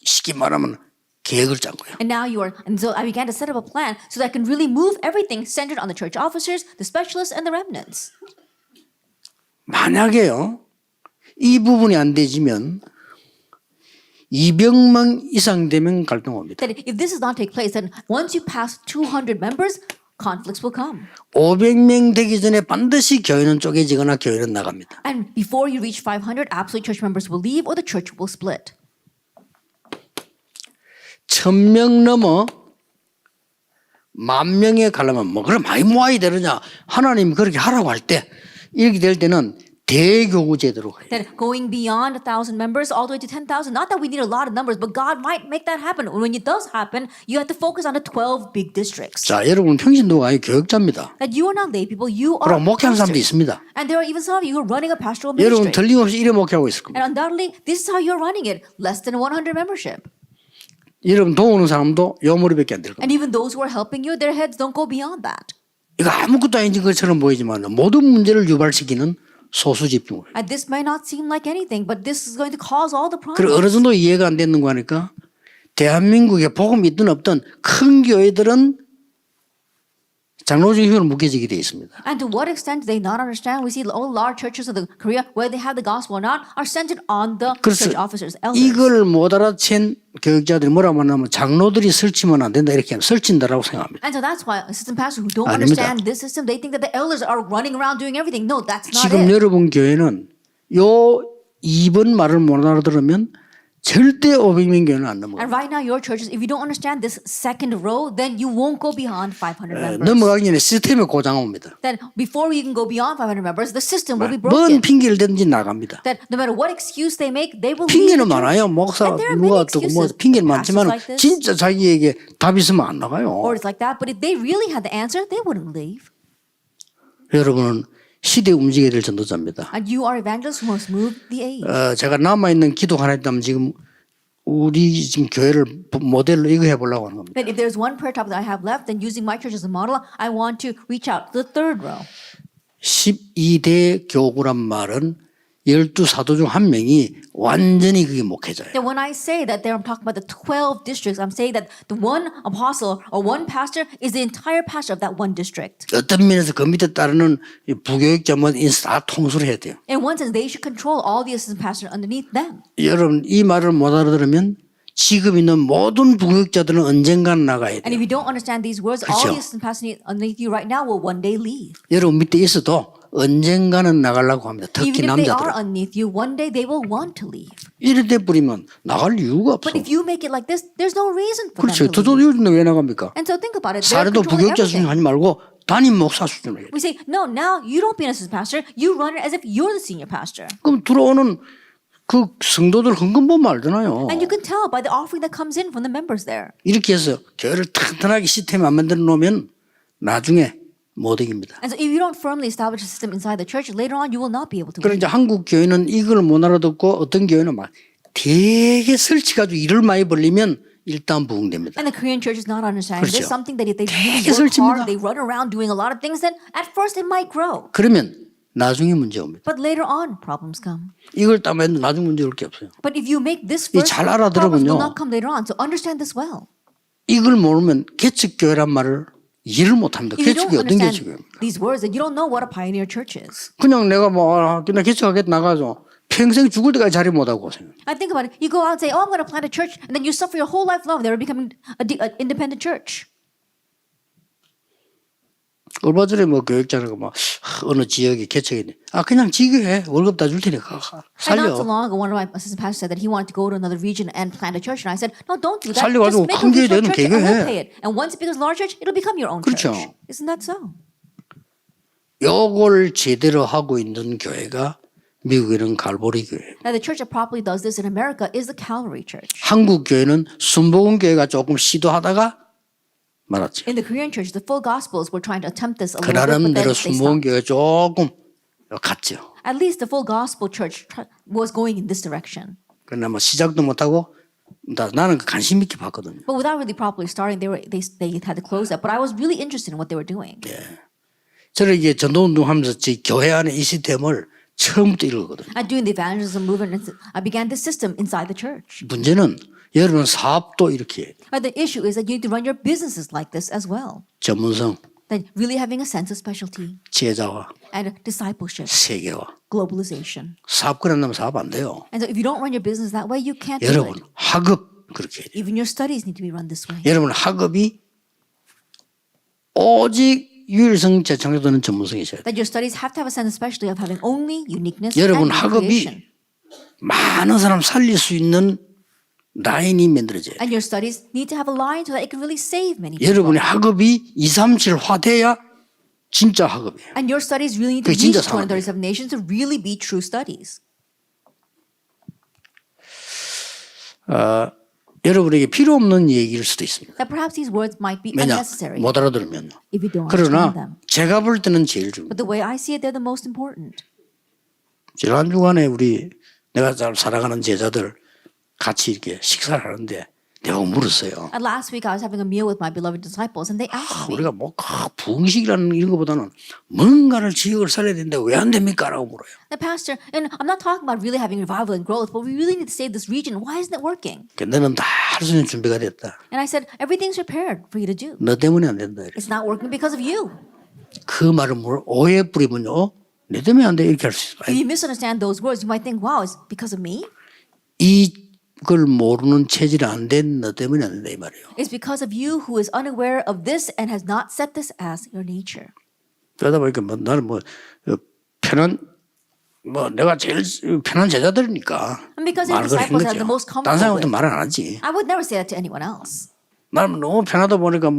Speaker 2: 쉽게 말하면 계획을 짠 거예요.
Speaker 1: And so I began to set up a plan so that I can really move everything centered on the church officers, the specialists, and the remnants.
Speaker 2: 만약에요, 이 부분이 안 되지면 200명 이상 되면 갈등 옵니다.
Speaker 1: That if this does not take place, then once you pass 200 members, conflicts will come.
Speaker 2: 500명 되기 전에 반드시 교회는 쪼개지거나 교회는 나갑니다.
Speaker 1: And before you reach 500, absolute church members will leave or the church will split.
Speaker 2: 1000명 넘어 10,000명에 가려면 뭐 그럼 많이 모아야 되느냐? 하나님이 그렇게 하라고 할 때 이렇게 될 때는 대교구 제도로 가요.
Speaker 1: That going beyond 1,000 members all the way to 10,000, not that we need a lot of numbers, but God might make that happen. When it does happen, you have to focus on the 12 big districts.
Speaker 2: 자, 여러분 평신도가 교역자입니다.
Speaker 1: That you are not lay people, you are
Speaker 2: 그럼 목회하는 사람도
Speaker 1: pastors.
Speaker 2: 있습니다.
Speaker 1: And there are even some of you who are running a pastoral
Speaker 2: 여러분
Speaker 1: ministry.
Speaker 2: 틀림없이 이래 목회하고 있을 겁니다.
Speaker 1: And undoubtedly, this is how you're running it. Less than 100 membership.
Speaker 2: 여러분 도우는 사람도 요 머리밖에 안 될 겁니다.
Speaker 1: And even those who are helping you, their heads don't go beyond that.
Speaker 2: 이거 아무것도 아닌 것처럼 보이지만 모든 문제를 유발시키는 소수 집중을.
Speaker 1: And this may not seem like anything, but this is going to cause all the
Speaker 2: 그리고 어느
Speaker 1: problems.
Speaker 2: 정도 이해가 안 되는 거 하니까 대한민국에 복음이 있든 없든 큰 교회들은 장로직 휴를 묶여지게 돼 있습니다.
Speaker 1: And to what extent do they not understand? We see all large churches of the Korea, where they have the gospel or not, are centered on the
Speaker 2: 그래서
Speaker 1: church officers, elders.
Speaker 2: 이걸 못 알아챈 교육자들이 뭐라고 하냐면 장로들이 설치면 안 된다 이렇게 하면 설친다라고 생각합니다.
Speaker 1: And so that's why assistant pastors who don't
Speaker 2: 아닙니다.
Speaker 1: understand this system, they think that the elders are running around doing everything. No, that's not
Speaker 2: 지금
Speaker 1: it.
Speaker 2: 여러분 교회는 요 2번 말을 못 알아들으면 절대 500명 교회는 안 넘어가요.
Speaker 1: And right now, your churches, if you don't understand this second row, then you won't go beyond 500 members.
Speaker 2: 넘어가기 전에 시스템에 고장 옵니다.
Speaker 1: Then before we can go beyond 500 members, the system will be
Speaker 2: 뭔
Speaker 1: broken.
Speaker 2: 핑계를 대든지 나갑니다.
Speaker 1: That no matter what excuse they make, they will leave
Speaker 2: 핑계는
Speaker 1: the
Speaker 2: 많아요.
Speaker 1: church.
Speaker 2: 목사
Speaker 1: And there are
Speaker 2: 누가
Speaker 1: many
Speaker 2: 어떻고 뭐
Speaker 1: excuses.
Speaker 2: 핑계는
Speaker 1: Pastors
Speaker 2: 많지만
Speaker 1: like this,
Speaker 2: 진짜 자기에게 답 있으면 안 나가요.
Speaker 1: or it's like that. But if they really had the answer, they wouldn't leave.
Speaker 2: 여러분은 시대에 움직여야 될 전도자입니다.
Speaker 1: And you are evangelists who must move the age.
Speaker 2: 제가 남아있는 기도 하나 있다면 지금 우리 지금 교회를 모델로 이거 해보려고 하는 겁니다.
Speaker 1: That if there's one prayer topic that I have left, then using my church as a model, I want to reach out to the third row.
Speaker 2: 12대 교구란 말은 12사도 중 한 명이 완전히 그게 목회자예요.
Speaker 1: That when I say that there, I'm talking about the 12 districts, I'm saying that the one apostle or one pastor is the entire pastor of that one district.
Speaker 2: 어떤 면에서 그 밑에 따르는 부교육자만 다 통수를 해야 돼요.
Speaker 1: In one sense, they should control all the assistant pastors underneath them.
Speaker 2: 여러분 이 말을 못 알아들으면 지금 있는 모든 부교육자들은 언젠가는 나가야
Speaker 1: And
Speaker 2: 돼요.
Speaker 1: if you don't understand these words, all the assistant pastors underneath you right now will one day leave.
Speaker 2: 여러분 밑에 있어도 언젠가는 나가려고 합니다. 특히
Speaker 1: Even if they are
Speaker 2: 남자들은.
Speaker 1: underneath you, one day they will want to leave.
Speaker 2: 이래 돼 버리면 나갈 이유가 없어.
Speaker 1: But if you make it like this, there's no reason for
Speaker 2: 그렇죠.
Speaker 1: them to leave.
Speaker 2: 저도 요즘에 왜 나갑니까?
Speaker 1: And so think about it. They're
Speaker 2: 사례도
Speaker 1: controlling
Speaker 2: 부교육자 수준
Speaker 1: everything.
Speaker 2: 하지 말고 담임 목사 수준으로 해야 돼.
Speaker 1: We say, no, now you don't be an assistant pastor. You run it as if you're the senior pastor.
Speaker 2: 그럼 들어오는 그 성도들 헌금 보면 알잖아요.
Speaker 1: And you can tell by the offering that comes in from the members there.
Speaker 2: 이렇게 해서 교회를 튼튼하게 시스템 안 만들어 놓으면 나중에 못 이깁니다.
Speaker 1: And so if you don't firmly establish a system inside the church, later on you will not be able to
Speaker 2: 그럼
Speaker 1: win.
Speaker 2: 이제 한국 교회는 이걸 못 알아듣고 어떤 교회는 막 되게 설치가지고 일을 많이 벌리면 일단 부흥됩니다.
Speaker 1: And the Korean church is not understanding
Speaker 2: 그렇죠.
Speaker 1: this. Something that if they really
Speaker 2: 되게
Speaker 1: work
Speaker 2: 설치입니다.
Speaker 1: hard, they run around doing a lot of things, then at first it might grow.
Speaker 2: 그러면 나중에 문제 옵니다.
Speaker 1: But later on, problems come.
Speaker 2: 이걸 따면 나중 문제 올 게 없어요.
Speaker 1: But if you make this
Speaker 2: 이
Speaker 1: first,
Speaker 2: 잘
Speaker 1: problems
Speaker 2: 알아들으면요.
Speaker 1: will not come later on. So understand this well.
Speaker 2: 이걸 모르면 개척교회란 말을 이해를 못합니다.
Speaker 1: If you don't
Speaker 2: 개척이 어떤
Speaker 1: understand
Speaker 2: 개척이에요?
Speaker 1: these words, then you don't know what a pioneer church is.
Speaker 2: 그냥 내가 그냥 개척하겠다 나가서 평생 죽을 때까지 자리 못하고 생각.
Speaker 1: I think about it. You go out and say, oh, I'm going to plant a church. And then you suffer your whole life long. They're becoming an independent church.
Speaker 2: 얼마 전에 뭐 교육자가 막 어느 지역에 개척이네. 그냥 지교해 월급 다 줄 테니까
Speaker 1: And not so
Speaker 2: 살려.
Speaker 1: long ago, one of my assistant pastors said that he wanted to go to another region and plant a church. And I said, no, don't do that.
Speaker 2: 살려가지고
Speaker 1: Just make
Speaker 2: 큰
Speaker 1: a
Speaker 2: 교회
Speaker 1: regional
Speaker 2: 되면
Speaker 1: church and we'll
Speaker 2: 개교해.
Speaker 1: pay it. And once it becomes a large church, it'll become your own
Speaker 2: 그렇죠.
Speaker 1: church. Isn't that so?
Speaker 2: 요걸 제대로 하고 있는 교회가 미국에는 갈보리 교회.
Speaker 1: Now, the church that properly does this in America is the Calvary Church.
Speaker 2: 한국 교회는 순복음 교회가 조금 시도하다가 말았죠.
Speaker 1: In the Korean church, the full gospels were trying to attempt this a
Speaker 2: 그
Speaker 1: little bit, but
Speaker 2: 나름대로
Speaker 1: then they
Speaker 2: 순복음
Speaker 1: stopped.
Speaker 2: 교회 조금 갔죠.
Speaker 1: At least the full gospel church was going in this direction.
Speaker 2: 그러나 뭐 시작도 못하고 나는 관심 있게 봤거든요.
Speaker 1: But without really properly starting, they had to close that. But I was really interested in what they were doing.
Speaker 2: 저는 이게 전도운동하면서 제 교회 안에 이 시스템을 처음부터 이루거든요.
Speaker 1: And doing the evangelism movement, I began this system inside the church.
Speaker 2: 문제는 여러분 사업도 이렇게
Speaker 1: But the issue is that you need to run your businesses like this as well.
Speaker 2: 전문성,
Speaker 1: That really having a sense of specialty
Speaker 2: 제자화,
Speaker 1: and discipleship,
Speaker 2: 세계화.
Speaker 1: globalization.
Speaker 2: 사업 그런다면 사업 안 돼요.
Speaker 1: And so if you don't run your business that way, you can't do
Speaker 2: 여러분
Speaker 1: it.
Speaker 2: 학업 그렇게 해야 돼요.
Speaker 1: Even your studies need to be run this way.
Speaker 2: 여러분 학업이 오직 유일성 재창조되는 전문성이 있어야 돼요.
Speaker 1: That your studies have to have a sense of specialty of having only uniqueness
Speaker 2: 여러분
Speaker 1: and
Speaker 2: 학업이
Speaker 1: creation.
Speaker 2: 많은 사람 살릴 수 있는 라인이 만들어져야 돼요.
Speaker 1: And your studies need to have a line so that it can really save many people.
Speaker 2: 여러분의 학업이 237화 돼야 진짜 학업이에요.
Speaker 1: And your studies really need to
Speaker 2: 그게 진짜
Speaker 1: reach 237 nations to really be true studies.
Speaker 2: 여러분에게 필요 없는 얘기일 수도 있습니다.
Speaker 1: That perhaps these words might be
Speaker 2: 왜냐?
Speaker 1: unnecessary
Speaker 2: 못 알아들으면요.
Speaker 1: if you don't understand
Speaker 2: 그러나
Speaker 1: them.
Speaker 2: 제가 볼 때는 제일 중요해요.
Speaker 1: But the way I see it, they're the most important.
Speaker 2: 지난 주간에 내가 잘 살아가는 제자들 같이 이렇게 식사를 하는데 내가 물었어요.
Speaker 1: And last week I was having a meal with my beloved disciples and they asked me,
Speaker 2: 우리가 뭐 부흥식이라는 이런 것보다는 뭔가를 지역을 살려야 되는데 왜 안 됩니까? 라고 물어요.
Speaker 1: the pastor, and I'm not talking about really having revival and growth, but we really need to save this region. Why isn't it working?
Speaker 2: 너는 다 할 수 있는 준비가 됐다.
Speaker 1: And I said, everything's prepared for you to do.
Speaker 2: 너 때문에 안 된다.
Speaker 1: It's not working because of you.
Speaker 2: 그 말을 오해 뿌리면요. 내 때문에 안 돼. 이렇게 할 수
Speaker 1: If
Speaker 2: 있어요.
Speaker 1: you misunderstand those words, you might think, wow, it's because of me?
Speaker 2: 이걸 모르는 체질이 안 된 너 때문에 안 된다 이 말이에요.
Speaker 1: It's because of you who is unaware of this and has not set this as your nature.
Speaker 2: 그러다 보니까 나는 내가 제일 편한 제자들이니까
Speaker 1: And because your
Speaker 2: 말을 그렇게
Speaker 1: disciples are the
Speaker 2: 거죠.
Speaker 1: most
Speaker 2: 다른
Speaker 1: comfortable
Speaker 2: 사람한테
Speaker 1: with,
Speaker 2: 말을 안 하지.
Speaker 1: I would never say that to anyone else.
Speaker 2: 나는 너무 편하다 보니까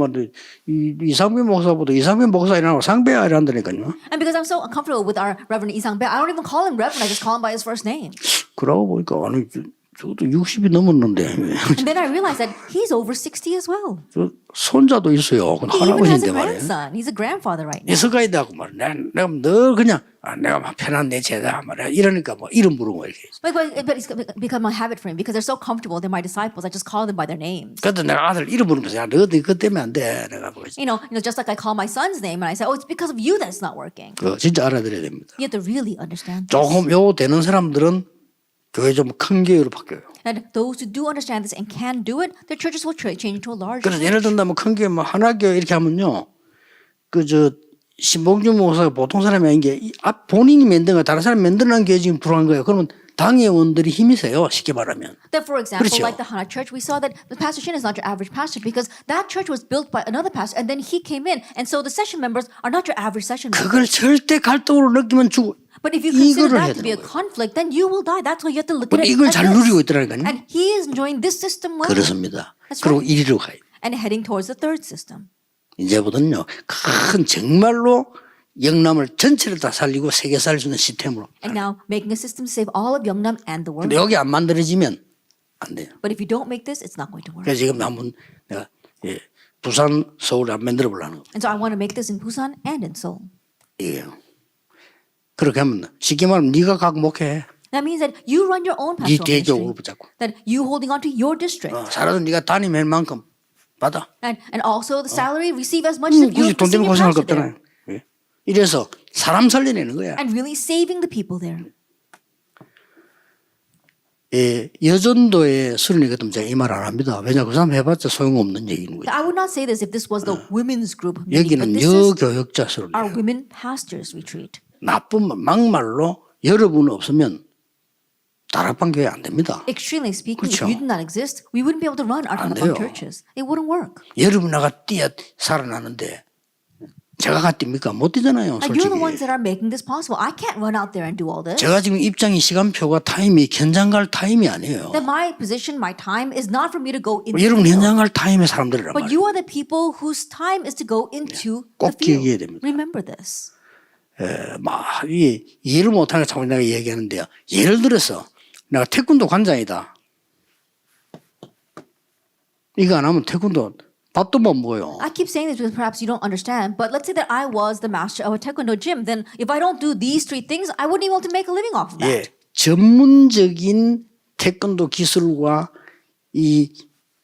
Speaker 2: 이상배 목사보다 이상배 목사 이라고 상배야 이란다니까요.
Speaker 1: And because I'm so uncomfortable with our Reverend Isang Bae, I don't even call him Reverend, I just call him by his first name.
Speaker 2: 그러고 보니까 아니 저도 60이 넘었는데
Speaker 1: And then I realized that he's over 60 as well.
Speaker 2: 저 손자도 있어요. 그건
Speaker 1: He even has
Speaker 2: 할아버지인데
Speaker 1: a
Speaker 2: 말이에요.
Speaker 1: grandson. He's a grandfather right now.
Speaker 2: 이스가야 되고 말이야. 내가 늘 그냥 내가 막 편한 내 제자 말이야. 이러니까 뭐 이름 부르고 이렇게.
Speaker 1: But it's become a habit for me because they're so comfortable. They're my disciples. I just call them by their names.
Speaker 2: 그래도 내가 아들 이름 부르면서 야 너 그것 때문에 안 돼. 내가 그러지.
Speaker 1: You know, just like I call my son's name and I say, oh, it's because of you that it's not working.
Speaker 2: 그 진짜 알아들어야 됩니다.
Speaker 1: You have to really understand this.
Speaker 2: 조금 요 되는 사람들은 교회 좀 큰 교회로 바뀌어요.
Speaker 1: And those who do understand this and can do it, their churches will change into a large
Speaker 2: 그래서
Speaker 1: church.
Speaker 2: 예를 든다면 큰 교회 뭐 하나교회 이렇게 하면요. 신봉주 목사가 보통 사람이 아닌 게 본인이 만든 거 다른 사람이 만들어낸 교회 지금 들어간 거예요. 그러면 당회원들이 힘이 세요. 쉽게 말하면.
Speaker 1: That, for example,
Speaker 2: 그렇죠.
Speaker 1: like the Hana Church, we saw that the Pastor Shin is not your average pastor because that church was built by another pastor and then he came in. And so the session members are not your average session members.
Speaker 2: 그걸 절대 갈등으로 느끼면 죽어.
Speaker 1: But if you consider
Speaker 2: 이거를 해야
Speaker 1: that to be a
Speaker 2: 되는 거예요.
Speaker 1: conflict, then you will die. That's why you have to look at
Speaker 2: 근데
Speaker 1: it
Speaker 2: 이걸
Speaker 1: like
Speaker 2: 잘
Speaker 1: this.
Speaker 2: 누리고 있더라니까요.
Speaker 1: And he is enjoying this system well
Speaker 2: 그렇습니다.
Speaker 1: That's
Speaker 2: 그리고
Speaker 1: right.
Speaker 2: 이리로 가요.
Speaker 1: and heading towards the third system.
Speaker 2: 이제부터는요. 큰 정말로 영남을 전체를 다 살리고 세계 살 수 있는 시스템으로.
Speaker 1: And now making a system to save all of Yeongnam and the world.
Speaker 2: 근데 여기 안 만들어지면 안 돼요.
Speaker 1: But if you don't make this, it's not going to work.
Speaker 2: 그래서 지금 한번 내가 부산, 서울에 안 만들어 보려는 거.
Speaker 1: And so I want to make this in Busan and in Seoul.
Speaker 2: 이게요. 그렇게 하면 쉽게 말하면 네가 각 목해.
Speaker 1: That means that you run your own
Speaker 2: 네
Speaker 1: pastoral
Speaker 2: 대적으로
Speaker 1: ministry.
Speaker 2: 붙잡고.
Speaker 1: That you holding on to your district.
Speaker 2: 살아도 네가 담임할 만큼 받아.
Speaker 1: And also the salary, receive as much as you
Speaker 2: 굳이 돈 때문에
Speaker 1: receive your
Speaker 2: 고생할 거
Speaker 1: pastor there.
Speaker 2: 없잖아요. 예. 이래서 사람 살려내는 거야.
Speaker 1: And really saving the people there.
Speaker 2: 여전도의 수련회거든 제가 이 말 안 합니다. 왜냐 그 사람 해봤자 소용없는 얘기인 거예요.
Speaker 1: I would not say this if this was the women's group meeting, but
Speaker 2: 여기는
Speaker 1: this is
Speaker 2: 여교역자수련회.
Speaker 1: our women pastors retreat.
Speaker 2: 나쁜 막말로 여러분 없으면 다락방 교회 안 됩니다.
Speaker 1: Extremely speaking,
Speaker 2: 그렇죠.
Speaker 1: if you did not exist, we wouldn't be able to run our
Speaker 2: 안
Speaker 1: Hanapang
Speaker 2: 돼요.
Speaker 1: churches. It wouldn't work.
Speaker 2: 여러분 나가 뛰어 살아나는데 제가 가 뜁니까? 못 뛰잖아요.
Speaker 1: And you're the
Speaker 2: 솔직히.
Speaker 1: ones that are making this possible. I can't run out there and do all this.
Speaker 2: 제가 지금 입장이 시간표가 타임이 현장 갈 타임이 아니에요.
Speaker 1: That my position, my time is not for me to go into
Speaker 2: 여러분
Speaker 1: the field.
Speaker 2: 현장 갈 타임의 사람들이란
Speaker 1: But
Speaker 2: 말이에요.
Speaker 1: you are the people whose time is to go into the
Speaker 2: 꼭 기억해야
Speaker 1: field.
Speaker 2: 됩니다.
Speaker 1: Remember this.
Speaker 2: 막 이해를 못하니까 자꾸 내가 얘기하는데요. 예를 들어서 내가 태권도 관장이다. 이거 안 하면 태권도 밥도 못 먹어요.
Speaker 1: I keep saying this because perhaps you don't understand, but let's say that I was the master of a taekwondo gym, then if I don't do these three things, I wouldn't be able to make a living off of that.
Speaker 2: 예, 전문적인 태권도 기술과 이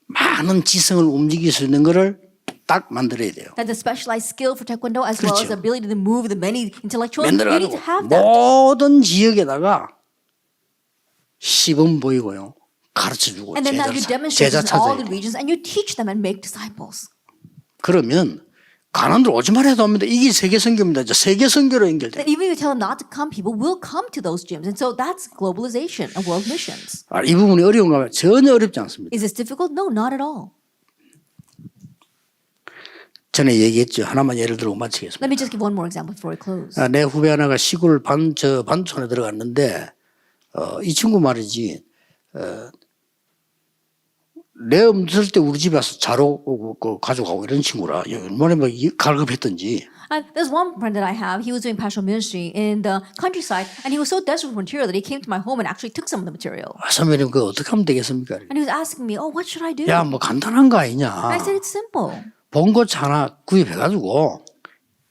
Speaker 2: 많은 지성을 움직일 수 있는 거를 딱 만들어야 돼요.
Speaker 1: That the specialized skill for taekwondo as well as
Speaker 2: 그렇죠.
Speaker 1: the ability to move the many intellectuals, you need to
Speaker 2: 만들어가지고
Speaker 1: have that.
Speaker 2: 모든 지역에다가 시범 보이고요. 가르쳐주고
Speaker 1: And then now you demonstrate
Speaker 2: 제자
Speaker 1: this in all
Speaker 2: 찾아야
Speaker 1: the
Speaker 2: 돼.
Speaker 1: regions and you teach them and make disciples.
Speaker 2: 그러면 가난들 오지만 해도 합니다. 이게 세계 선교입니다. 세계 선교로 연결돼요.
Speaker 1: That even if you tell them not to come, people will come to those gyms. And so that's globalization and world missions.
Speaker 2: 이 부분이 어려운가 봐요. 전혀 어렵지 않습니다.
Speaker 1: Is this difficult? No, not at all.
Speaker 2: 전에 얘기했죠. 하나만 예를 들고 마치겠습니다.
Speaker 1: Let me just give one more example before we close.
Speaker 2: 내 후배 하나가 시골 반촌에 들어갔는데 이 친구 말이지 내 없을 때 우리 집에 와서 자로 가져가고 이런 친구라 얼마나 막 갈급했던지.
Speaker 1: There's one friend that I have. He was doing pastoral ministry in the countryside, and he was so desperate for material that he came to my home and actually took some of the material.
Speaker 2: 선배님 그거 어떻게 하면 되겠습니까?
Speaker 1: And he was asking me, "Oh, what should I do?"
Speaker 2: 야, 뭐 간단한 거
Speaker 1: And I
Speaker 2: 아니냐.
Speaker 1: said, "It's simple.
Speaker 2: 봉고차 하나 구입해가지고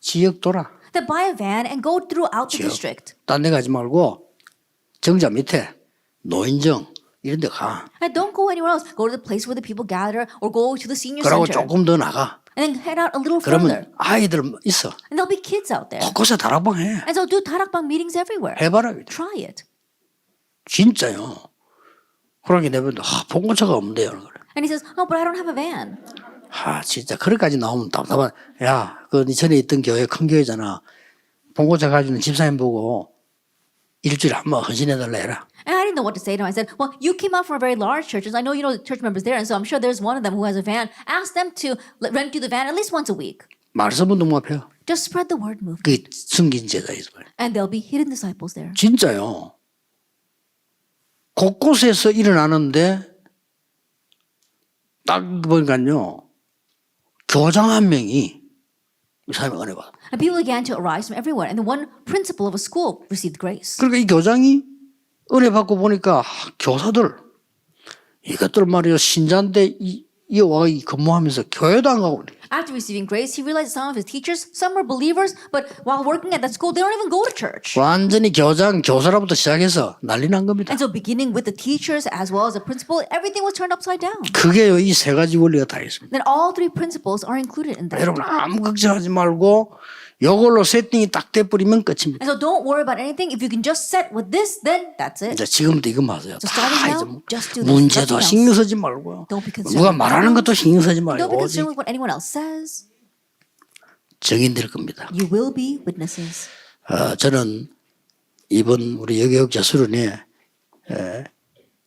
Speaker 2: 지역 돌아.
Speaker 1: Then buy a van and go throughout the district.
Speaker 2: 딴 데 가지 말고 정자 밑에 노인정 이런 데 가.
Speaker 1: And don't go anywhere else. Go to the place where the people gather, or go to the senior
Speaker 2: 그러고
Speaker 1: center,
Speaker 2: 조금 더 나가.
Speaker 1: and then head out a little further.
Speaker 2: 그러면 아이들 있어.
Speaker 1: And there'll be kids out there.
Speaker 2: 곳곳에 다락방 해.
Speaker 1: And so do tarakbang meetings everywhere.
Speaker 2: 해봐라.
Speaker 1: Try it.
Speaker 2: 진짜요. 그러게 내면 봉고차가 없는데요.
Speaker 1: And he says, "Oh, but I don't have a van."
Speaker 2: 진짜 그렇게까지 나오면 답답한. 야, 그 전에 있던 교회 큰 교회잖아. 봉고차 가지고 집사님 보고 일주일에 한 번 헌신해달라 해라.
Speaker 1: And I didn't know what to say to him. I said, "Well, you came out from a very large church, and I know you know the church members there, and so I'm sure there's one of them who has a van. Ask them to rent you the van at least once a week.
Speaker 2: 말씀 운동합해요.
Speaker 1: Just spread the word movement,
Speaker 2: 그게 숨긴 제자이죠.
Speaker 1: and there'll be hidden disciples there."
Speaker 2: 진짜요. 곳곳에서 일어나는데 딱 보니까요. 교장 한 명이 이 사람이 은혜 받아.
Speaker 1: And people began to arise from everywhere, and the one principal of a school received grace.
Speaker 2: 그러니까 이 교장이 은혜 받고 보니까 교사들 이것들 말이요 신자인데 이와 근무하면서 교회도 안 가고.
Speaker 1: After receiving grace, he realized some of his teachers, some were believers, but while working at that school, they don't even go to church.
Speaker 2: 완전히 교사로부터 시작해서 난리 난 겁니다.
Speaker 1: And so beginning with the teachers as well as the principal, everything was turned upside down.
Speaker 2: 그게요 이 세 가지 원리가 다 있습니다.
Speaker 1: Then all three principles are included in that.
Speaker 2: 여러분 아무 걱정하지 말고 이걸로 세팅이 딱 돼버리면 끝입니다.
Speaker 1: And so don't worry about anything. If you can just set with this, then that's it.
Speaker 2: 이제 지금부터 이거 마세요.
Speaker 1: So starting
Speaker 2: 다
Speaker 1: now,
Speaker 2: 이제 뭐
Speaker 1: just do this.
Speaker 2: 문제도
Speaker 1: Nothing else.
Speaker 2: 신경 쓰지 말고요.
Speaker 1: Don't be concerned.
Speaker 2: 누가 말하는 것도 신경 쓰지
Speaker 1: Don't be
Speaker 2: 말고
Speaker 1: concerned
Speaker 2: 오직
Speaker 1: with what anyone else says.
Speaker 2: 증인될 겁니다.
Speaker 1: You will be witnesses.
Speaker 2: 저는 이번 우리 여교역자수련회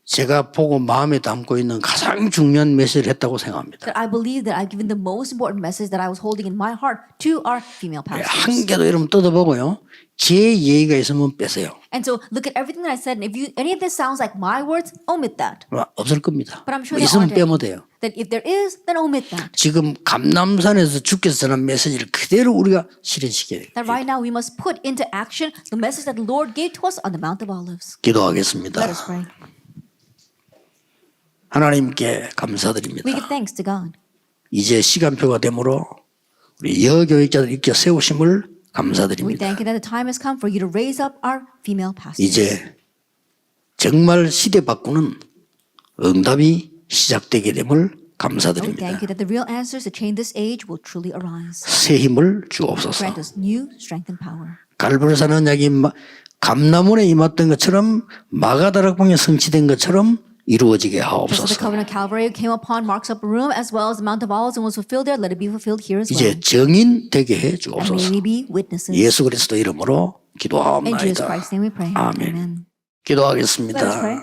Speaker 2: 제가 보고 마음에 담고 있는 가장 중요한 메시지를 했다고 생각합니다.
Speaker 1: That I believe that I've given the most important message that I was holding in my heart to our female
Speaker 2: 한
Speaker 1: pastors.
Speaker 2: 개도 여러분 뜯어보고요. 제 예의가 있으면 빼세요.
Speaker 1: And so look at everything that I said, and if any of this sounds like my words, omit that.
Speaker 2: 없을 겁니다.
Speaker 1: But I'm sure
Speaker 2: 뭐
Speaker 1: there
Speaker 2: 있으면
Speaker 1: aren't
Speaker 2: 빼면
Speaker 1: any.
Speaker 2: 돼요.
Speaker 1: That if there is, then omit that.
Speaker 2: 지금 감남산에서 주께서 전한 메시지를 그대로 우리가 실현시켜야 돼요.
Speaker 1: That right now we must put into action the message that the Lord gave to us on the Mount of Olives.
Speaker 2: 기도하겠습니다.
Speaker 1: Let us pray.
Speaker 2: 하나님께 감사드립니다.
Speaker 1: We give thanks to God.
Speaker 2: 이제 시간표가 되므로 우리 여교역자들 일으켜 세우심을
Speaker 1: We
Speaker 2: 감사드립니다.
Speaker 1: thank you that the time has come for you to raise up our female pastors.
Speaker 2: 이제 정말 시대 바꾸는 응답이 시작되게 됨을
Speaker 1: We
Speaker 2: 감사드립니다.
Speaker 1: thank you that the real answers to change this age will truly arise.
Speaker 2: 새 힘을 주옵소서.
Speaker 1: Grant us new strength and power.
Speaker 2: 갈보리산 언약이 감람원에 임했던 것처럼 마가다락방에 성취된 것처럼 이루어지게
Speaker 1: Just as the
Speaker 2: 하옵소서.
Speaker 1: covenant of Calvary came upon Mark's upper room, as well as the Mount of Olives, and was fulfilled there, let it be fulfilled here as well.
Speaker 2: 이제 증인 되게 해
Speaker 1: And may
Speaker 2: 주옵소서.
Speaker 1: we be witnesses.
Speaker 2: 예수 그리스도 이름으로
Speaker 1: In Jesus
Speaker 2: 기도하옵나이다.
Speaker 1: Christ's name we pray.
Speaker 2: 아멘.
Speaker 1: Amen. Let us
Speaker 2: 기도하겠습니다.
Speaker 1: pray.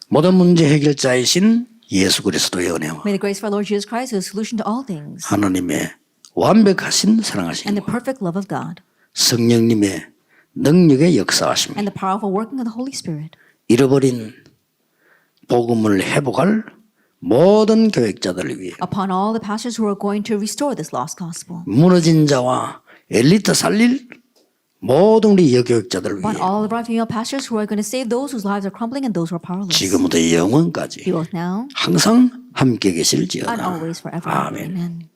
Speaker 2: 모든 문제 해결자이신 예수 그리스도의 은혜와
Speaker 1: May the grace of our Lord Jesus Christ, who is the solution to all things,
Speaker 2: 하나님의 완벽하신
Speaker 1: and
Speaker 2: 사랑하심,
Speaker 1: the perfect love of God,
Speaker 2: 성령님의 능력의 역사하심,
Speaker 1: and the powerful working of the Holy Spirit,
Speaker 2: 잃어버린 복음을 회복할 모든 교역자들을 위해
Speaker 1: upon all the pastors who are going to restore this lost gospel,
Speaker 2: 무너진 자와 엘리트 살릴 모든 우리 여교역자들을
Speaker 1: upon
Speaker 2: 위해
Speaker 1: all of our female pastors who are going to save those whose lives are crumbling and those who are powerless,
Speaker 2: 지금부터 영원까지
Speaker 1: be both now
Speaker 2: 항상 함께
Speaker 1: and
Speaker 2: 계실지어다.
Speaker 1: always forever.
Speaker 2: 아멘.
Speaker 1: Amen.